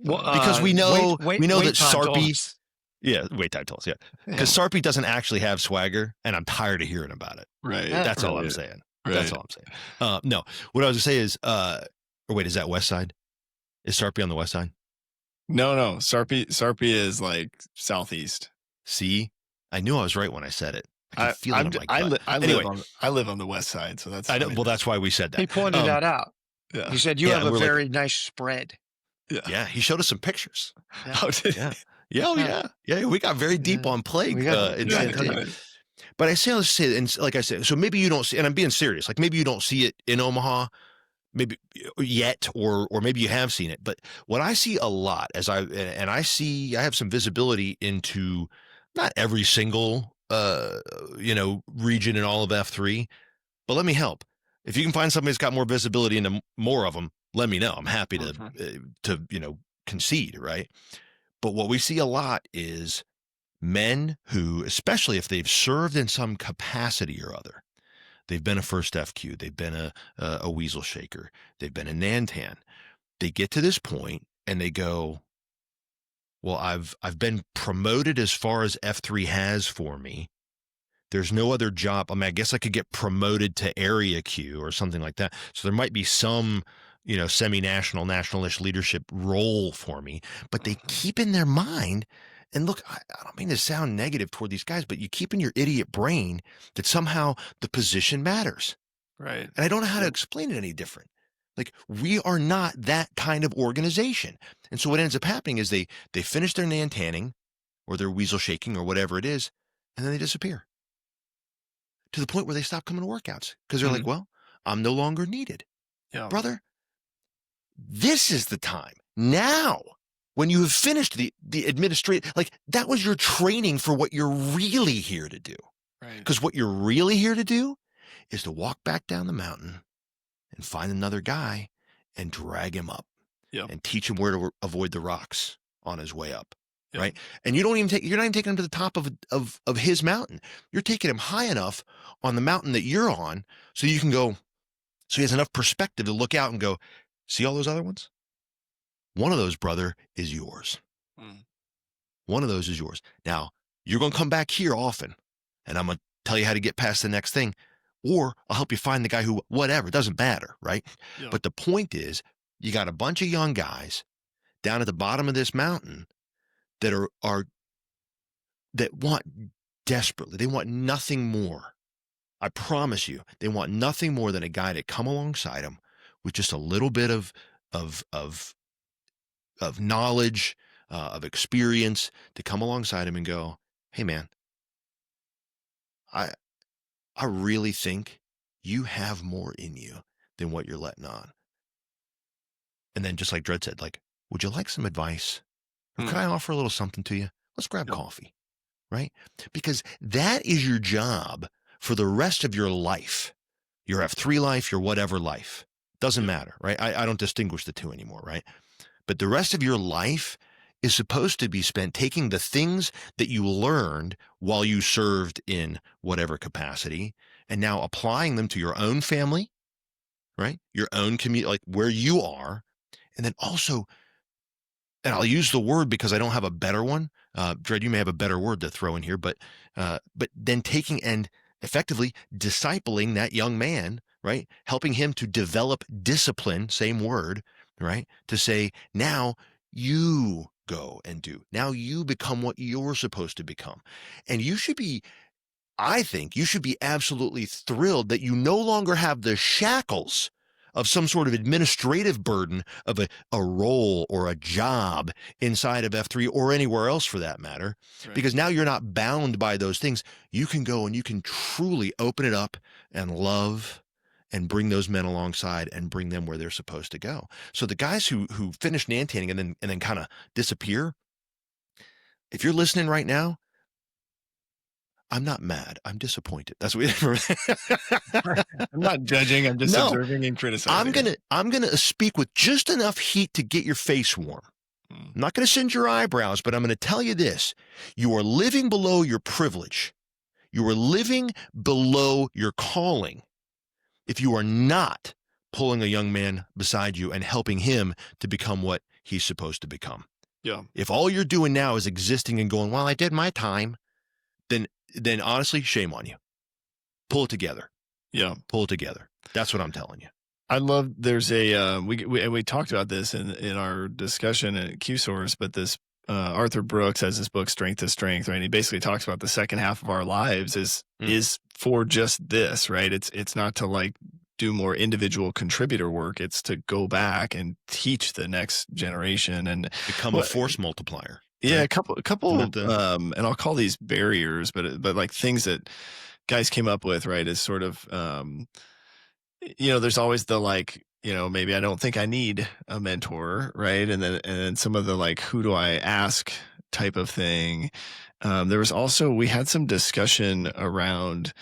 S2: Because we know
S1: wait
S2: that
S1: time told
S2: Sarpy.
S1: us.
S2: Yeah, wait time tells. Yeah, because Sarpy doesn't actually have swagger, and I'm tired of hearing about it.
S3: Right.
S2: That's all I'm
S3: Right.
S2: saying.
S3: Right.
S2: That's all I'm saying. No, what I was gonna say is, or wait, is that West Side? Is Sarpy on the West Side?
S3: No. Sarpy is like southeast.
S2: See, I knew I was right when I said it. I can feel it on my gut.
S3: I live on the west side, so that's
S2: I know.
S3: fine.
S2: Well, that's why we said that.
S1: He pointed that out.
S3: Yeah.
S1: He said you
S2: Yeah,
S1: have a
S2: we're like-
S1: very nice spread.
S2: Yeah, he showed us some pictures.
S3: Oh, did he?
S2: Yeah. Yeah. We got very deep
S1: Yeah.
S2: on Plague.
S1: We got
S2: inside
S1: deep.
S2: the- But I say, and like I said, so maybe you don't see, and I'm being serious. Like maybe you don't see it in Omaha, maybe yet, or maybe you have seen it. But what I see a lot I have some visibility into not every single region in all of F3, but let me help. If you can find somebody that's got more visibility into more of them, let me know. I'm happy to concede, right? But what we see a lot is men who, especially if they've served in some capacity or other, they've been a first FQ, they've been a weasel shaker, they've been a Nantan. They get to this point and they go, well, I've been promoted as far as F3 has for me. There's no other job. I mean, I guess I could get promoted to area Q or something like that. So there might be some, semi-national, national-ish leadership role for me, but they keep in their mind. And look, I don't mean to sound negative toward these guys, but you keep in your idiot brain that somehow the position matters.
S3: Right.
S2: And I don't know how to explain it any different. Like, we are not that kind of organization. And so what ends up happening is they finish their Nantanning or their weasel shaking or whatever it is, and then they disappear. To the point where they stop coming to workouts because they're like, well, I'm no longer needed.
S3: Yeah.
S2: Brother, this is the time now when you have finished the administrative, like that was your training for what you're really here to do.
S3: Right.
S2: Because what you're really here to do is to walk back down the mountain and find another guy and drag him up and teach him where to avoid the rocks on his way up.
S3: Yeah.
S2: Right. And you're not even taking him to the top of his mountain. You're taking him high enough on the mountain that you're on so you can go, so he has enough perspective to look out and go, see all those other ones? One of those, brother, is yours. One of those is yours. Now, you're going to come back here often, and I'm going to tell you how to get past the next thing, or I'll help you find the guy who, whatever, it doesn't matter, right?
S3: Yeah.
S2: But the point is, you got a bunch of young guys down at the bottom of this mountain that that want desperately, they want nothing more. I promise you, they want nothing more than a guy to come alongside them with just a little bit of knowledge, of experience, to come alongside him and go, hey man, I really think you have more in you than what you're letting on. And then just like Dredd said, like, would you like some advice? Or could I offer a little something to you? Let's grab coffee, right? Because that is your job for the rest of your life, your F3 life, your whatever life. Doesn't matter, right? I don't distinguish the two anymore, right? But the rest of your life is supposed to be spent taking the things that you learned while you served in whatever capacity and now applying them to your own family, right? Your own community, like where you are. And then also, and I'll use the word because I don't have a better one. Dredd, you may have a better word to throw in here, but then taking and effectively discipling that young man, right? Helping him to develop discipline, same word, right? To say, now you go and do. Now you become what you're supposed to become. And I think you should be absolutely thrilled that you no longer have the shackles of some sort of administrative burden of a role or a job inside of F3 or anywhere else for that matter,
S3: Right.
S2: because now you're not bound by those things. You can go and you can truly open it up and love and bring those men alongside and bring them where they're supposed to go. So the guys who finish Nantanning and then kind of disappear, if you're listening right now, I'm not mad. I'm disappointed. That's what
S3: I'm not judging. I'm just
S2: No.
S3: observing and criticizing.
S2: I'm gonna speak with just enough heat to get your face warm. I'm not gonna singe your eyebrows, but I'm gonna tell you this: you are living below your privilege. You are living below your calling if you are not pulling a young man beside you and helping him to become what he's supposed to become.
S3: Yeah.
S2: If all you're doing now is existing and going, well, I did my time, then honestly, shame on you. Pull it together.
S3: Yeah.
S2: Pull it together. That's what I'm telling you.
S3: I love, there's a, we talked about this in our discussion at Q-Source, but this, Arthur Brooks has this book, Strength to Strength, right? And he basically talks about the second half of our lives is for just this, right? It's not to like do more individual contributor work. It's to go back and teach the next generation and
S2: become a force multiplier.
S3: Yeah,
S2: right?
S3: a couple, and I'll call these barriers, but like things that guys came up with, right? Is sort of, there's always the like, maybe I don't think I need a mentor, right? And then some of the like, who do I ask type of thing. There was also, we had some discussion around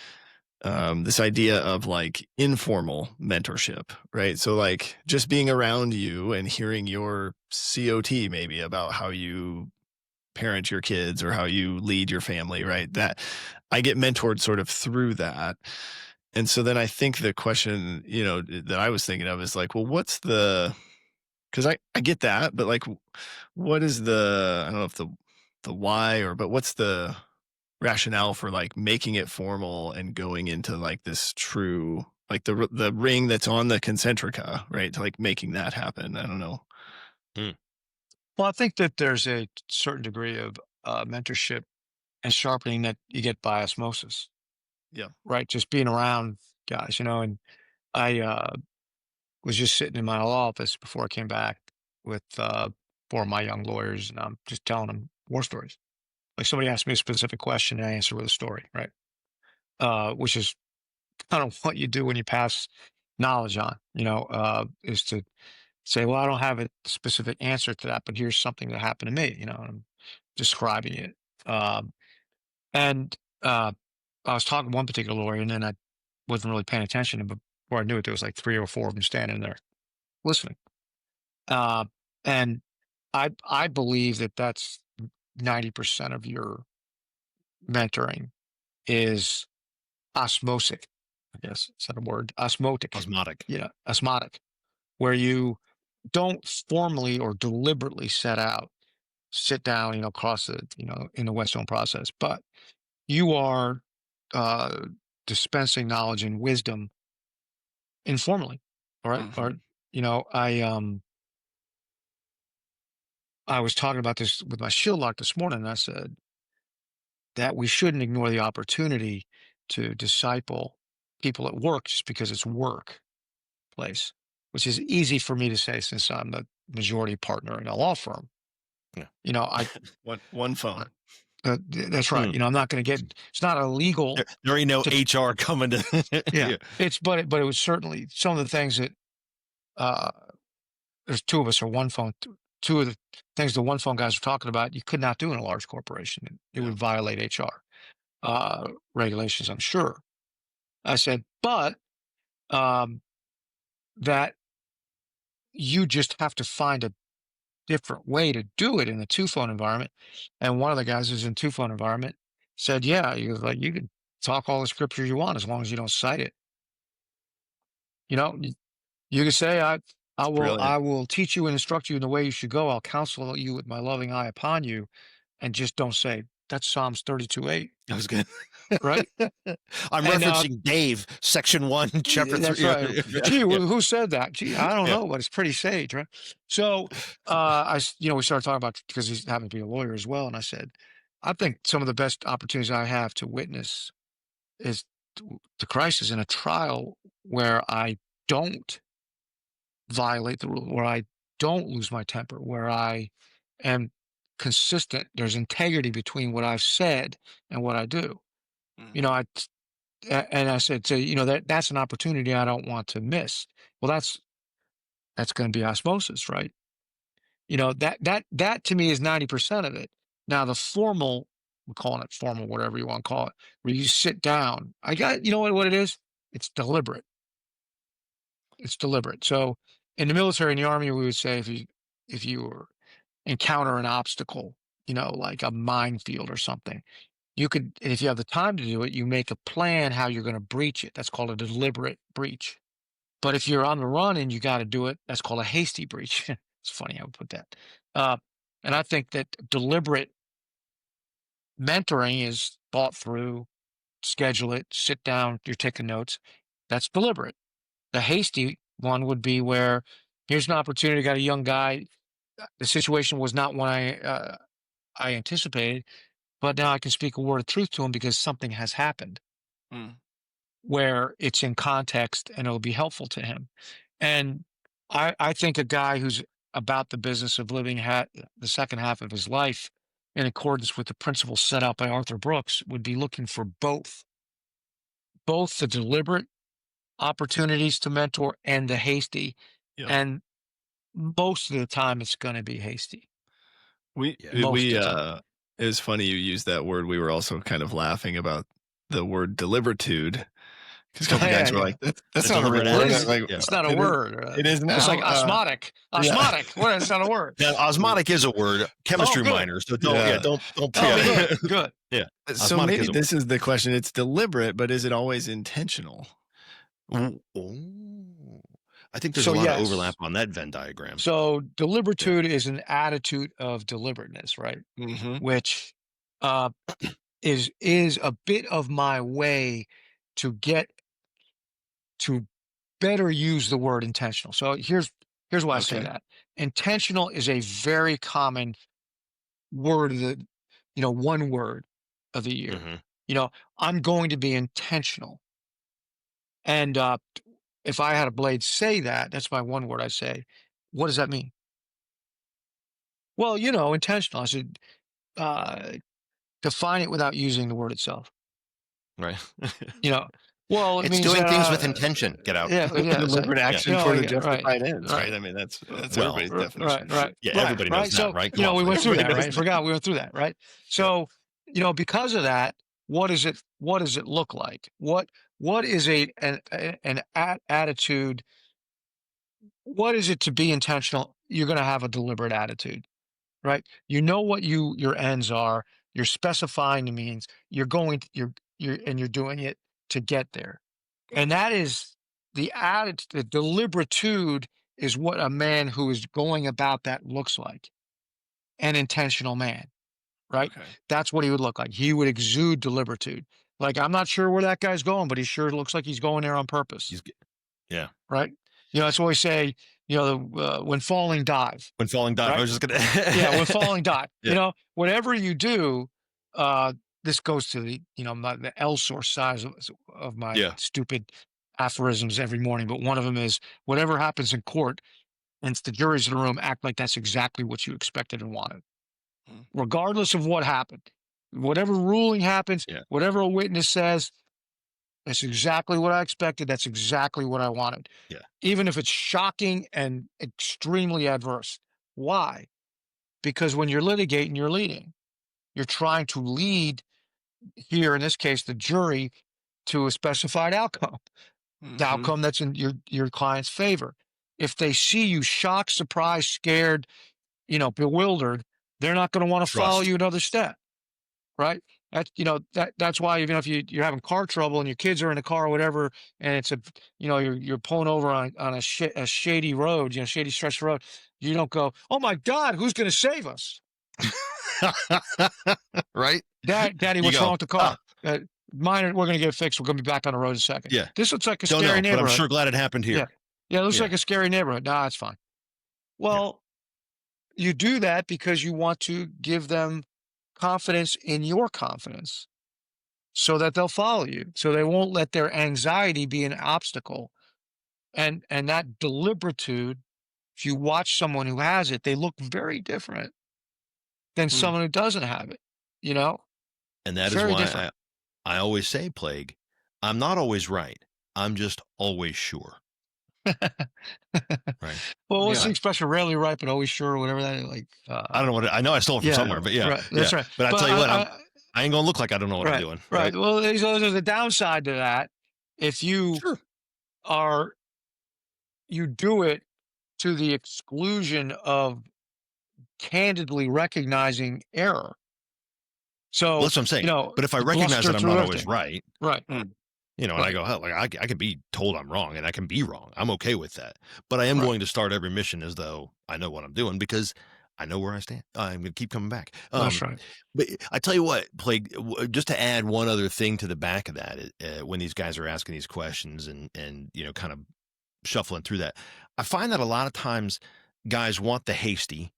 S3: this idea of like informal mentorship, right? So like just being around you and hearing your COT maybe about how you parent your kids or how you lead your family, right? That I get mentored sort of through that. And so then I think the question, that I was thinking of is like, well, what's because I get that, but like, what is I don't know if the why but what's the rationale for like making it formal and going into like this true, like the ring that's on the concentrica, right? To like making that happen. I don't know.
S1: Well, I think that there's a certain degree of mentorship and sharpening that you get by osmosis.
S3: Yeah.
S1: Right. Just being around guys, and I was just sitting in my office before I came back with four of my young lawyers, and I'm just telling them war stories. Like somebody asked me a specific question, and I answer with a story, right? Which is kind of what you do when you pass knowledge on, is to say, well, I don't have a specific answer to that, but here's something that happened to me, and I'm describing it. And I was talking to one particular lawyer, and then I wasn't really paying attention. And before I knew it, there was like 3 or 4 of them standing there listening. And I believe that that's 90% of your mentoring is osmotic. I guess is that a word? Osmotic.
S2: Osmotic.
S1: Yeah, osmotic, where you don't formally or deliberately sit down, across the, in the Whetstone process, but you are dispensing knowledge and wisdom informally. All right. Or, I was talking about this with my shield lock this morning, and I said that we shouldn't ignore the opportunity to disciple people at work just because it's workplace, which is easy for me to say since I'm the majority partner in a law firm.
S2: Yeah.
S3: One phone.
S1: That's right. I'm not going to get. It's not illegal.
S2: There ain't no HR coming to.
S1: Yeah. But it was certainly some of the things that. There's 2 of us or one phone. 2 of the things the one phone guys were talking about, you could not do in a large corporation. It would violate HR regulations, I'm sure. I said, but that you just have to find a different way to do it in a 2-phone environment. And one of the guys who's in 2-phone environment said, yeah, you can talk all the scripture you want as long as you don't cite it. You can say, I will teach you and instruct you in the way you should go. I'll counsel you with my loving eye upon you. And just don't say, that's Psalms 32:8.
S2: I was good.
S1: Right?
S2: I'm referencing Dave, section 1, chapter 3.
S1: That's right. Gee, who said that? Gee, I don't know, but it's pretty sage, right? So, we started talking about, because he happened to be a lawyer as well. And I said, I think some of the best opportunities I have to witness is the crisis in a trial where I don't violate the rule, where I don't lose my temper, where I am consistent. There's integrity between what I've said and what I do. You know,
S3: Mhm.
S1: and I said, so, that's an opportunity I don't want to miss. Well, that's going to be osmosis, right? That to me is 90% of it. Now the formal, we're calling it formal, whatever you want to call it, where you sit down. You know what it is? It's deliberate. It's deliberate. So in the military, in the army, we would say if you encounter an obstacle, like a minefield or something, you could, and if you have the time to do it, you make a plan how you're going to breach it. That's called a deliberate breach. But if you're on the run and you got to do it, that's called a hasty breach. It's funny how we put that. Uh, and I think that deliberate mentoring is thought through, schedule it, sit down, you're taking notes. That's deliberate. The hasty one would be where here's an opportunity, got a young guy. The situation was not one I anticipated, but now I can speak a word of truth to him because something has happened
S3: Mm.
S1: where it's in context and it'll be helpful to him. And I think a guy who's about the business of living the second half of his life in accordance with the principles set out by Arthur Brooks would be looking for both the deliberate opportunities to mentor and the hasty.
S3: Yep.
S1: And most of the time, it's going to be hasty.
S3: We
S2: Yeah.
S1: Most
S3: we
S1: of the time.
S3: it was funny you used that word. We were also kind of laughing about the word deliberatude because a couple
S1: Yeah,
S3: guys were
S1: yeah.
S3: like, that's
S2: The
S3: not a real
S2: deliberate
S3: word.
S1: It is.
S3: I'm like,
S2: Yeah.
S1: It's not a
S3: it is.
S1: word.
S3: It is
S1: It's
S3: now.
S1: like osmotic.
S3: Yeah.
S1: Osmotic. What? It's not a word.
S2: Now, osmotic is a word, chemistry
S1: good.
S2: minors. So don't,
S3: Yeah.
S2: don't.
S1: Oh,
S2: Yeah.
S1: good. Good.
S2: Yeah.
S3: So
S2: Osmotic
S3: maybe
S2: is a
S3: this is the question. It's deliberate, but is it always intentional?
S2: word. Ooh. I think there's a
S1: So
S2: lot of
S1: yes.
S2: overlap on that Venn diagram.
S1: So deliberatude is an attitude of deliberateness, right?
S3: Mm-hmm.
S1: Which uh, is a bit of my way to get to better use the word intentional. So here's why I say
S3: Okay.
S1: that. Intentional is a very common word of the, one word of the year.
S2: Mhm.
S1: I'm going to be intentional. And if I had a blade say that, that's my one word I say. What does that mean? Well, intentional. I said, uh, define it without using the word itself.
S2: Right.
S1: You know, well, it
S2: It's
S1: means
S2: doing
S1: that,
S2: things with intention. Get out.
S1: yeah, it's like,
S3: Deliberate action for
S1: like,
S3: the
S1: right,
S3: justified ends,
S1: right,
S3: right? I mean, that's
S2: Well,
S3: everybody's
S1: right,
S3: definition.
S1: right,
S2: yeah,
S1: right,
S2: everybody knows
S1: right.
S2: that,
S1: So,
S2: right? Come on.
S1: we went through
S3: Everybody
S1: that,
S3: knows
S1: right?
S3: that.
S1: Forgot we went through that, right?
S3: Yeah.
S1: So, because of that, what does it look like? What is an attitude? What is it to be intentional? You're going to have a deliberate attitude, right? You know what your ends are. You're specifying the means. You're doing it to get there. And that is the attitude, the deliberatude is what a man who is going about that looks like. An intentional man, right?
S3: Okay.
S1: That's what he would look like. He would exude deliberatude. Like, I'm not sure where that guy's going, but he sure looks like he's going there on purpose,
S2: He's, yeah.
S1: right? That's what we say, when falling, dive,
S2: When falling dive, I
S1: right?
S2: was just gonna.
S1: Yeah, when falling, dive.
S2: Yeah.
S1: Whatever you do, this goes to the L source size of my
S2: Yeah.
S1: stupid aphorisms every morning. But one of them is whatever happens in court, and it's the juries in the room, act like that's exactly what you expected and wanted,
S3: Mm.
S1: regardless of what happened. Whatever ruling happens,
S2: Yeah.
S1: whatever a witness says, that's exactly what I expected. That's exactly what I wanted.
S2: Yeah.
S1: Even if it's shocking and extremely adverse. Why? Because when you're litigating, you're leading. You're trying to lead, here in this case, the jury, to a specified outcome, the
S3: Mhm.
S1: outcome that's in your client's favor. If they see you shocked, surprised, scared, bewildered, they're not going to want to follow
S2: Trust.
S1: you another step, right? That's why, even if you're having car trouble and your kids are in the car or whatever, and it's you're pulling over on a shady road, shady stretch of road, you don't go, oh my God, who's going to save us?
S2: Right?
S1: Daddy,
S2: You
S1: what's
S2: go,
S1: wrong with the car? Minor, we're going to get it fixed. We're going to be back on the road in a second.
S2: Yeah.
S1: This looks like a
S2: Don't
S1: scary
S2: know, but I'm
S1: neighborhood.
S2: sure glad it happened here.
S1: Yeah, it looks
S2: Yeah.
S1: like a scary neighborhood. Nah, it's fine. Well, you do that because you want to give them confidence in your confidence so that they'll follow you. So they won't let their anxiety be an obstacle And that deliberatude, if you watch someone who has it, they look very different than
S3: Mm.
S1: someone who doesn't have it, you know?
S2: And that is
S1: Very
S2: why
S1: different.
S2: I always say, Plague, I'm not always right. I'm just always sure. Right.
S1: Well, what's the
S3: Yeah.
S1: expression? Rarely right, but always sure, or whatever that is, like,
S2: I don't know what I know I stole it from
S1: yeah,
S2: somewhere, but yeah,
S1: right,
S2: yeah.
S1: that's right.
S2: But I
S1: But
S2: tell you what,
S1: I
S2: I ain't gonna look like I don't know what I'm
S1: right,
S2: doing,
S1: right.
S2: right?
S1: Well, there's a downside to that. If
S2: Sure.
S1: are you do it to the exclusion of candidly recognizing error.
S2: Well,
S1: So,
S2: that's what I'm saying. But if I
S1: you
S2: recognize
S1: bluster
S2: that I'm
S1: through
S2: not always
S1: everything.
S2: right,
S1: Right,
S3: Mm.
S2: and I
S1: right,
S2: go, hell, like I can be told I'm wrong and I can be wrong. I'm okay with that. But I am
S1: right.
S2: going to start every mission as though I know what I'm doing because I know where I stand. I'm going to keep coming back.
S1: That's right.
S2: But I tell you what, Plague, just to add one other thing to the back of that, when these guys are asking these questions and kind of shuffling through that, I find that a lot of times guys want the hasty,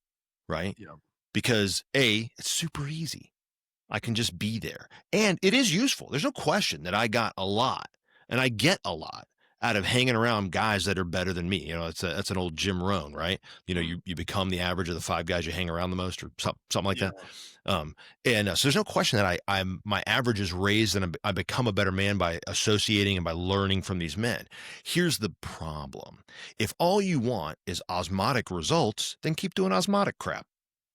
S2: right?
S3: Yeah.
S2: Because it's super easy. I can just be there. And it is useful. There's no question that I got a lot and I get a lot out of hanging around guys that are better than me. That's an old Jim Rohn, right? You become the average of the 5 guys you hang around the most or something like
S3: Yeah.
S2: that. So there's no question that my average is raised and I become a better man by associating and by learning from these men. Here's the problem. If all you want is osmotic results, then keep doing osmotic crap.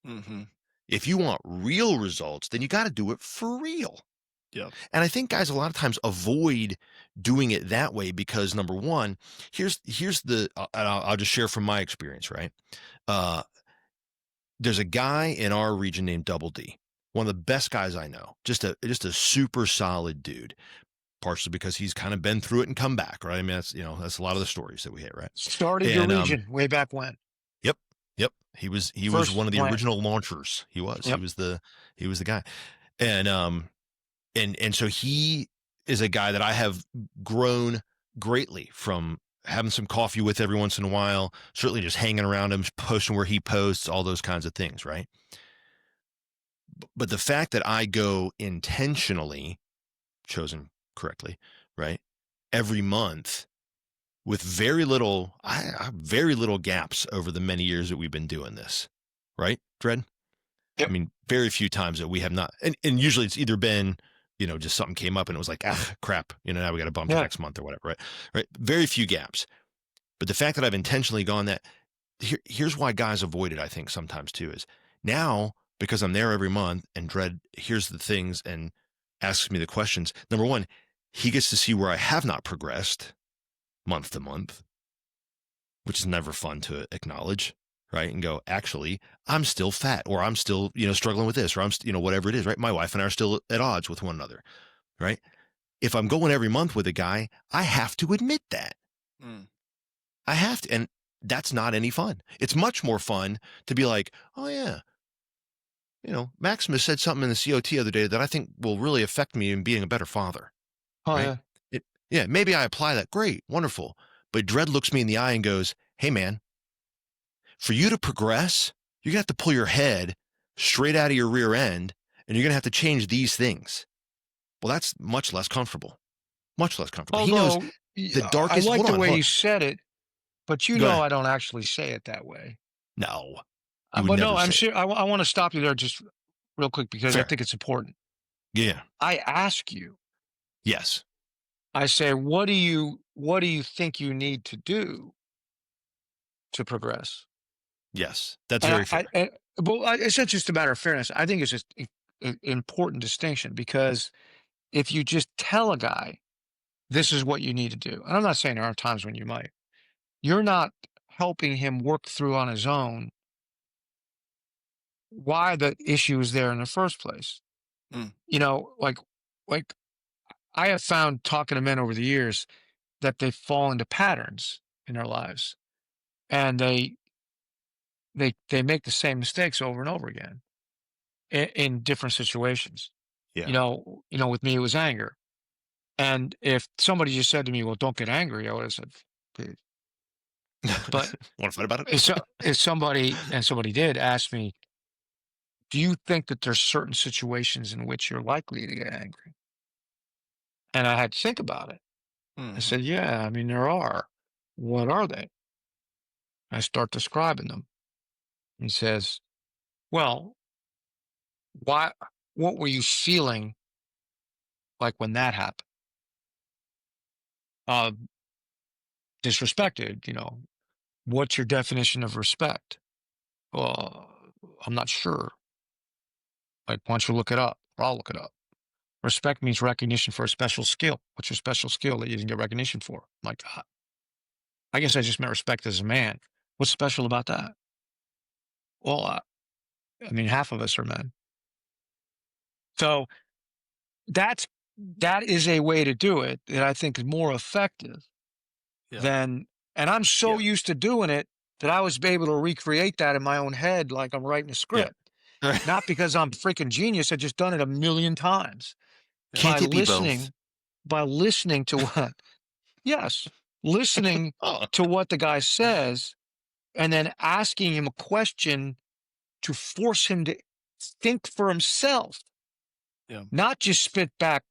S3: Mm-hmm.
S2: If you want real results, then you got to do it for real.
S3: Yep.
S2: And I think guys a lot of times avoid doing it that way because number one, here's the and I'll just share from my experience, right? There's a guy in our region named Double D, one of the best guys I know, just a super solid dude. Partially because he's kind of been through it and come back, right? I mean, that's a lot of the stories that we hit, right?
S1: Started your
S2: And
S1: region way back when.
S2: Yep. Yep. He was
S1: First
S2: one of the
S1: plant.
S2: original launchers. He was.
S1: Yep.
S2: He was the guy. And so he is a guy that I have grown greatly from having some coffee with every once in a while, certainly just hanging around him, posting where he posts, all those kinds of things, right? But the fact that I go intentionally, chosen correctly, right, every month with very little gaps over the many years that we've been doing this, right, Dredd?
S1: Yep.
S2: I mean, very few times that we have not, and usually it's either been, just something came up and it was like, crap, now we got to bump to
S1: Yeah.
S2: next month or whatever, right? Right. Very few gaps. But the fact that I've intentionally gone that, here's why guys avoid it, I think sometimes too, is now because I'm there every month and Dredd hears the things and asks me the questions. Number one, he gets to see where I have not progressed month to month, which is never fun to acknowledge, right? And go, actually, I'm still fat, or I'm still, struggling with this, or I'm, whatever it is, right? My wife and I are still at odds with one another, right? If I'm going every month with a guy, I have to admit that.
S3: Mm.
S2: I have to, and that's not any fun. It's much more fun to be like, oh yeah, Maximus said something in the COT the other day that I think will really affect me in being a better father,
S1: Oh
S2: right? Yeah, maybe I apply that. Great, wonderful. But Dredd looks me in the eye and goes, hey man, for you to progress, you're gonna have to pull your head straight out of your rear end and you're gonna have to change these things. Well, that's much less comfortable. Much less comfortable. He knows
S1: Although
S2: the
S1: I
S2: darkest.
S1: like the way
S2: Hold
S1: you
S2: on.
S1: said it, but
S2: Go ahead.
S1: I don't actually say it that way.
S2: No, you would
S1: But no,
S2: never
S1: I'm
S2: say
S1: sure. I want to stop you there just real quick because I
S2: fair.
S1: think it's important.
S2: Yeah.
S1: I ask you.
S2: Yes.
S1: I say, what do you think you need to do to progress?
S2: Yes. That's
S1: And
S2: very fair.
S1: it's not just a matter of fairness. I think it's just an important distinction because if you just tell a guy this is what you need to do, and I'm not saying there aren't times when you might, you're not helping him work through on his own why the issue is there in the first place.
S3: Mm.
S1: Like I have found talking to men over the years that they fall into patterns in their lives and they make the same mistakes over and over again in different situations.
S2: Yeah.
S1: With me it was anger. And if somebody just said to me, "Well, don't get angry," I would have said, "Dude." But
S2: Want to fight about it?
S1: if somebody did ask me, "Do you think that there's certain situations in which you're likely to get angry?" And I had to think about it. I
S3: Mm-hmm.
S1: said, "Yeah, I mean there are." What are they? I start describing them. He says, well, why, what were you feeling like when that happened? Uh, disrespected, what's your definition of respect? Well, I'm not sure. Like, why don't you look it up? Or I'll look it up. Respect means recognition for a special skill. What's your special skill that you didn't get recognition for? I'm like, I guess I just meant respect as a man. What's special about that? Well, I mean, half of us are men. So that is a way to do it that I think is more effective
S3: Yeah.
S1: than, and I'm so
S2: Yeah.
S1: used to doing it that I was able to recreate that in my own head like I'm writing a script. Not because I'm freaking genius. I've just done it a million times by
S2: Can't it be both?
S1: listening to what, yes, listening
S2: Oh,
S1: to what the guy says and then asking him a question to force him to think for himself,
S3: Yeah.
S1: not just spit back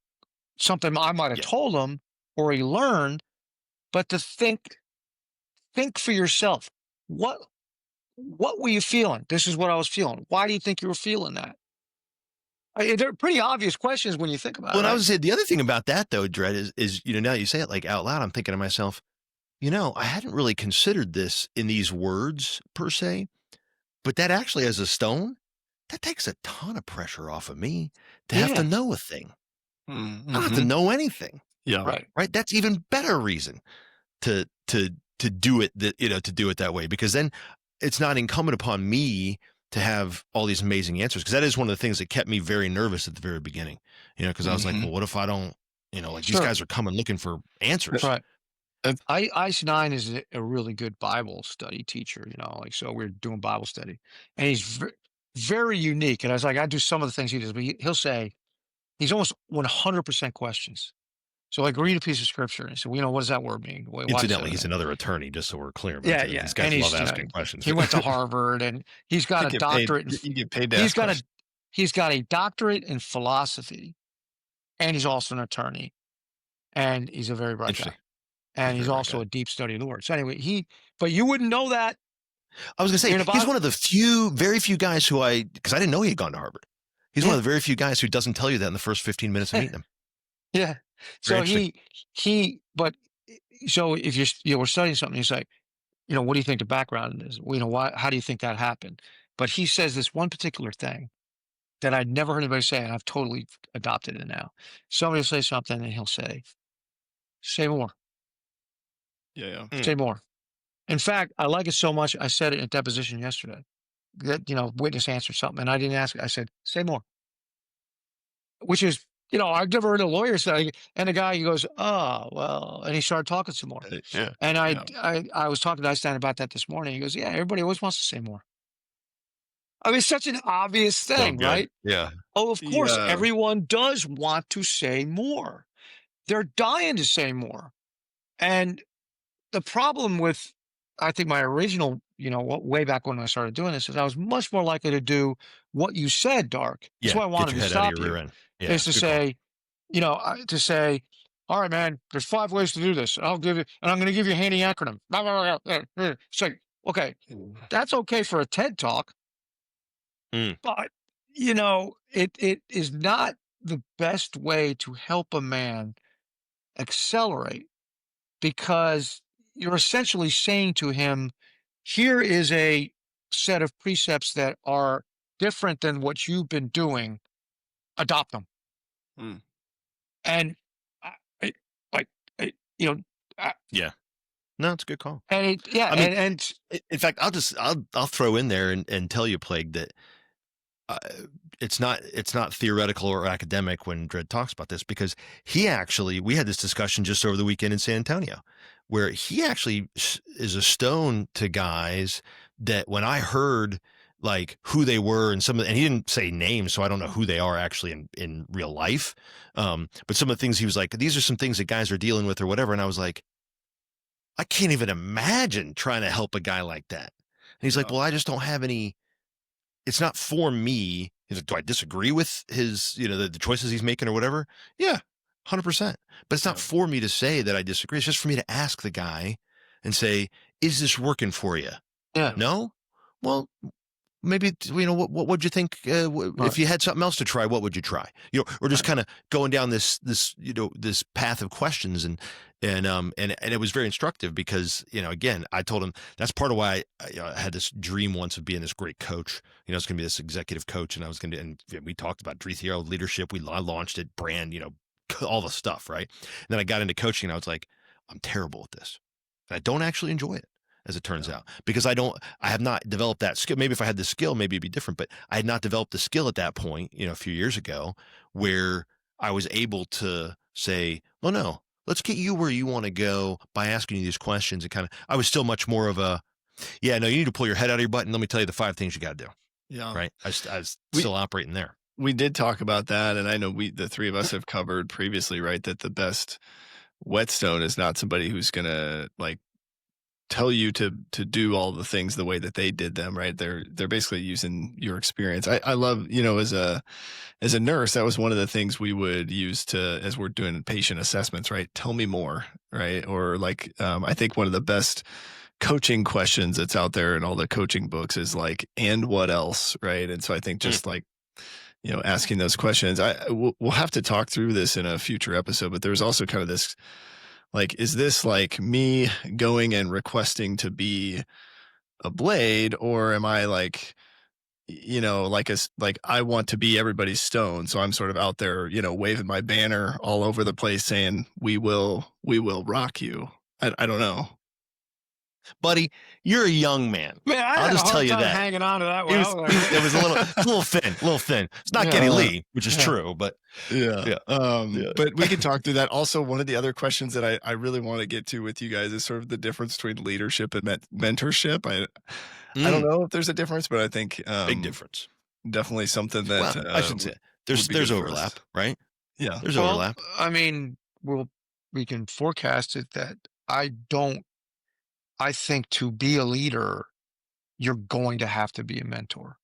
S1: something I might have
S2: Yeah.
S1: told him or he learned, but to think for yourself. What were you feeling? This is what I was feeling. Why do you think you were feeling that? They're pretty obvious questions when you think about
S2: well,
S1: it,
S2: and I
S1: right?
S2: was say the other thing about that though, Dredd, is now you say it like out loud, I'm thinking to myself, I hadn't really considered this in these words per se, but that actually as a stone, that takes a ton of pressure off of me to have to
S1: Yeah,
S2: know a thing. I don't have to
S3: Mhm.
S2: know anything,
S3: Yeah.
S1: right.
S2: right? That's even better reason to do it to do it that way, because then it's not incumbent upon me to have all these amazing answers, because that is one of the things that kept me very nervous at the very beginning, because I was like,
S3: Mhm.
S2: well, what if I don't, like these
S1: Sure.
S2: guys are coming looking for answers.
S1: Right.
S3: That's-
S1: Ice Nine is a really good Bible study teacher, like, so we're doing Bible study and he's very unique. And I was like, I do some of the things he does, but he'll say, he's almost 100% questions. So like read a piece of scripture and say, well, what does that word mean? Why does
S2: Incidentally,
S1: that
S2: he's
S1: mean?
S2: another attorney, just so we're clear about
S1: Yeah,
S2: that.
S1: yeah.
S2: These
S1: And
S2: guys love asking questions.
S1: he went to Harvard and he's got
S3: You
S1: a
S3: get paid.
S1: doctorate
S3: You get paid to
S1: he's
S3: ask
S1: got
S3: questions.
S1: he's got a doctorate in philosophy and he's also an attorney and he's a very bright guy.
S2: Interesting.
S1: And he's
S2: Very bright
S1: also
S2: guy.
S1: a deep study of the word. So anyway, but you wouldn't know that
S2: I was gonna say
S1: in a
S2: he's
S1: Bible.
S2: one of the very few guys who because I didn't know he had gone to Harvard. He's one
S1: Yeah.
S2: of the very few guys who doesn't tell you that in the first 15 minutes of meeting him.
S1: Yeah.
S2: Very
S1: So but so if we're studying something, he's like, what do you think the background is? Why, how do you think that happened? But he says this one particular thing that I'd never heard anybody say, and I've totally adopted it now. Somebody will say something and he'll say more,
S3: Yeah.
S1: say more. In fact, I like it so much. I said it in a deposition yesterday that, witness answered something and I didn't ask it. I said, say more, which is, I've never heard a lawyer say, and the guy, he goes, oh, well, and he started talking some more.
S3: Yeah.
S1: And
S3: Yeah.
S1: I was talking to Einstein about that this morning. He goes, yeah, everybody always wants to say more. I mean, it's such an obvious
S2: So
S1: thing,
S2: good.
S1: right?
S2: Yeah.
S1: Oh, of course,
S3: Yeah.
S1: everyone does want to say more. They're dying to say more. And the problem with, I think my original, way back when I started doing this is I was much more likely to do what you said, Dark. That's
S2: Yeah.
S1: why I
S2: Get
S1: wanted
S2: your
S1: to
S2: head out of
S1: stop
S2: your
S1: you,
S2: rear end. Yeah.
S1: is to
S2: Good call.
S1: say, to say, all right, man, there's 5 ways to do this. I'll give you, and I'm going to give you a handy acronym. It's like, okay, that's okay for a TED talk, but it is not the best way to help a man accelerate, because you're essentially saying to him, here is a set of precepts that are different than what you've been doing. Adopt them.
S3: Mm.
S1: And I, I- like,
S2: Yeah. No, it's a good call.
S1: and yeah,
S2: I mean,
S1: and
S2: in fact, I'll throw in there and tell you, Plague, that uh, it's not theoretical or academic when Dredd talks about this, because we had this discussion just over the weekend in San Antonio, where he actually is a stone to guys that when I heard like who they were and and he didn't say names, so I don't know who they are actually in real life. But some of the things he was like, these are some things that guys are dealing with or whatever. And I was like, I can't even imagine trying to help a guy like that. And he's like,
S3: Yeah.
S2: well, I just don't have any, it's not for me. He's like, do I disagree with his, the choices he's making or whatever? Yeah, 100%. But it's not
S3: Yeah.
S2: for me to say that I disagree. It's just for me to ask the guy and say, is this working for you?
S1: Yeah.
S2: No? Well, maybe, what would you think, if you had something else to try, what would you try? Or just kind of going down this path of questions, and it was very instructive because, again, I told him that's part of why I had this dream once of being this great coach. It's going to be this executive coach, and I was going to, and we talked about 3-year-old leadership. I launched it, brand, all the stuff. Right. And then I got into coaching, and I was like, I'm terrible at this. And I don't actually enjoy it, as it turns out, because I have not developed that skill. Maybe if I had the skill, maybe it'd be different, but I had not developed the skill at that point, a few years ago, where I was able to say, well, no, let's get you where you want to go by asking you these questions. And I was still much more of a, yeah, no, you need to pull your head out of your butt and let me tell you the 5 things you got to do.
S3: Yeah.
S2: Right. I was still operating there.
S3: We did talk about that. And I know the three of us have covered previously, right, that the best Whetstone is not somebody who's going to tell you to do all the things the way that they did them, right? They're basically using your experience. I love, as a nurse, that was one of the things we would use as we're doing patient assessments, right? Tell me more, right? Or I think one of the best coaching questions that's out there in all the coaching books is and what else, right? And so I think just asking those questions, we'll have to talk through this in a future episode, but there's also kind of this, is this me going and requesting to be a blade, or am I I want to be everybody's stone. So I'm sort of out there, waving my banner all over the place saying, we will rock you. I don't know.
S2: Buddy, you're a young man.
S1: Man,
S2: I'll just tell you that.
S1: Hanging on to that one.
S2: It was a little thin. It's not Geddy Lee, which is true, but
S3: yeah. But we can talk through that. Also, one of the other questions that I really want to get to with you guys is sort of the difference between leadership and mentorship. I don't know if there's a difference, but I think
S2: big difference.
S3: Definitely something that
S2: I should say there's overlap, right?
S3: Yeah,
S2: there's overlap.
S1: I mean, we can forecast it that I think to be a leader, you're going to have to be a mentor.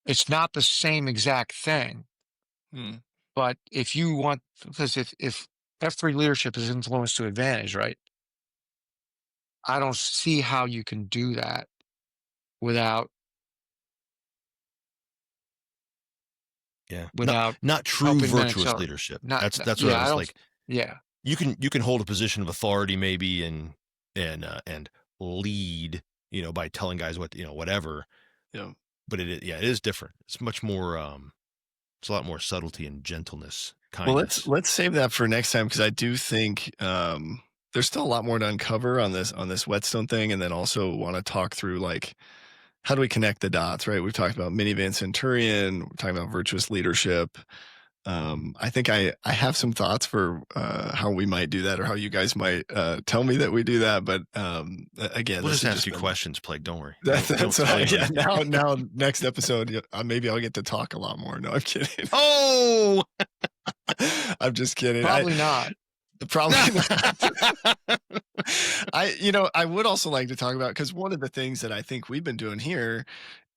S1: It's not the same exact thing, but if you want, because if F3 leadership is influence to advantage, right? I don't see how you can do that without
S2: not true virtuous leadership. That's what I was like.
S1: Yeah,
S2: you can hold a position of authority maybe and lead, by telling guys what, whatever.
S3: Yeah.
S2: But it is different. It's much more, it's a lot more subtlety and gentleness.
S3: Well, let's save that for next time, because I do think there's still a lot more to uncover on this Whetstone thing, and then also want to talk through how do we connect the dots, right? We've talked about minivan centurion, we're talking about virtuous leadership. I think I have some thoughts for how we might do that, or how you guys might tell me that we do that. But again,
S2: we'll just ask you questions, Plague. Don't worry.
S3: Now next episode, maybe I'll get to talk a lot more. No, I'm kidding.
S2: Oh,
S3: I'm just kidding.
S1: Probably not.
S3: Probably not. I would also like to talk about, because one of the things that I think we've been doing here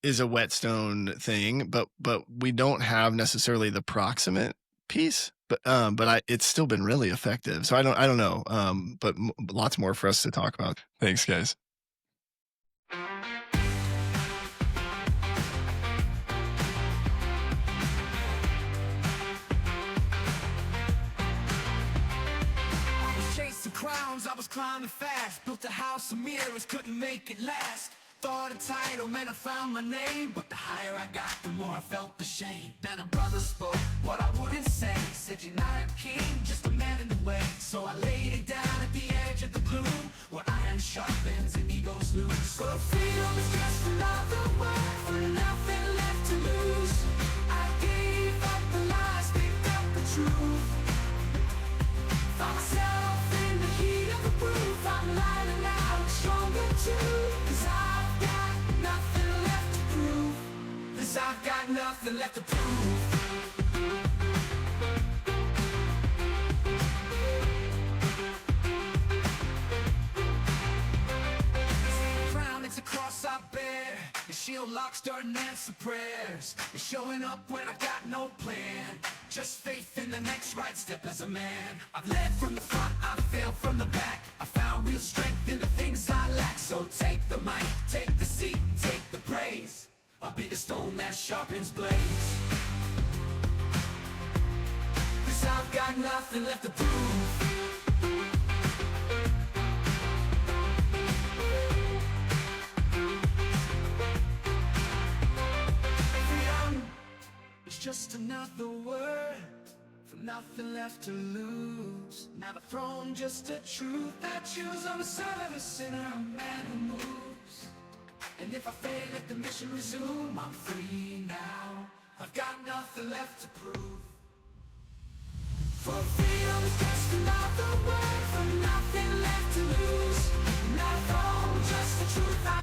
S3: is a Whetstone thing, but we don't have necessarily the proximate piece, but it's still been really effective. So I don't know. But lots more for us to talk about. Thanks, guys.
S6: Chasing clowns, I was climbing fast. Built a house of mirrors, couldn't make it last. Thought a title, man, I found my name. But the higher I got, the more I felt the shame. Then a brother spoke what I wouldn't say. Said you're not a king, just a man in the way. So I laid it down at the edge of the gloom, where iron sharpens and egos lose. So freedom is just another word for nothing left to lose. I gave up the lies, picked up the truth. Found myself in the heat of the proof. I'm lighting out, stronger too. I've got nothing left to prove. Crown, it's a cross I bear. Your shield locks dirt and answer prayers. You're showing up when I got no plan. Just faith in the next right step as a man. I've led from the front, I've failed from the back. I found real strength in the things I lack. So take the mic, take the seat, take the praise. I'll be the stone that sharpens blades. 'Cause I've got nothing left to prove. Freedom is just another word for nothing left to lose. Not a throne, just a truth I choose. On the side of a sinner, a man who moves. And if I fail, let the mission resume. I'm free now, I've got nothing left to prove. For freedom is just another word.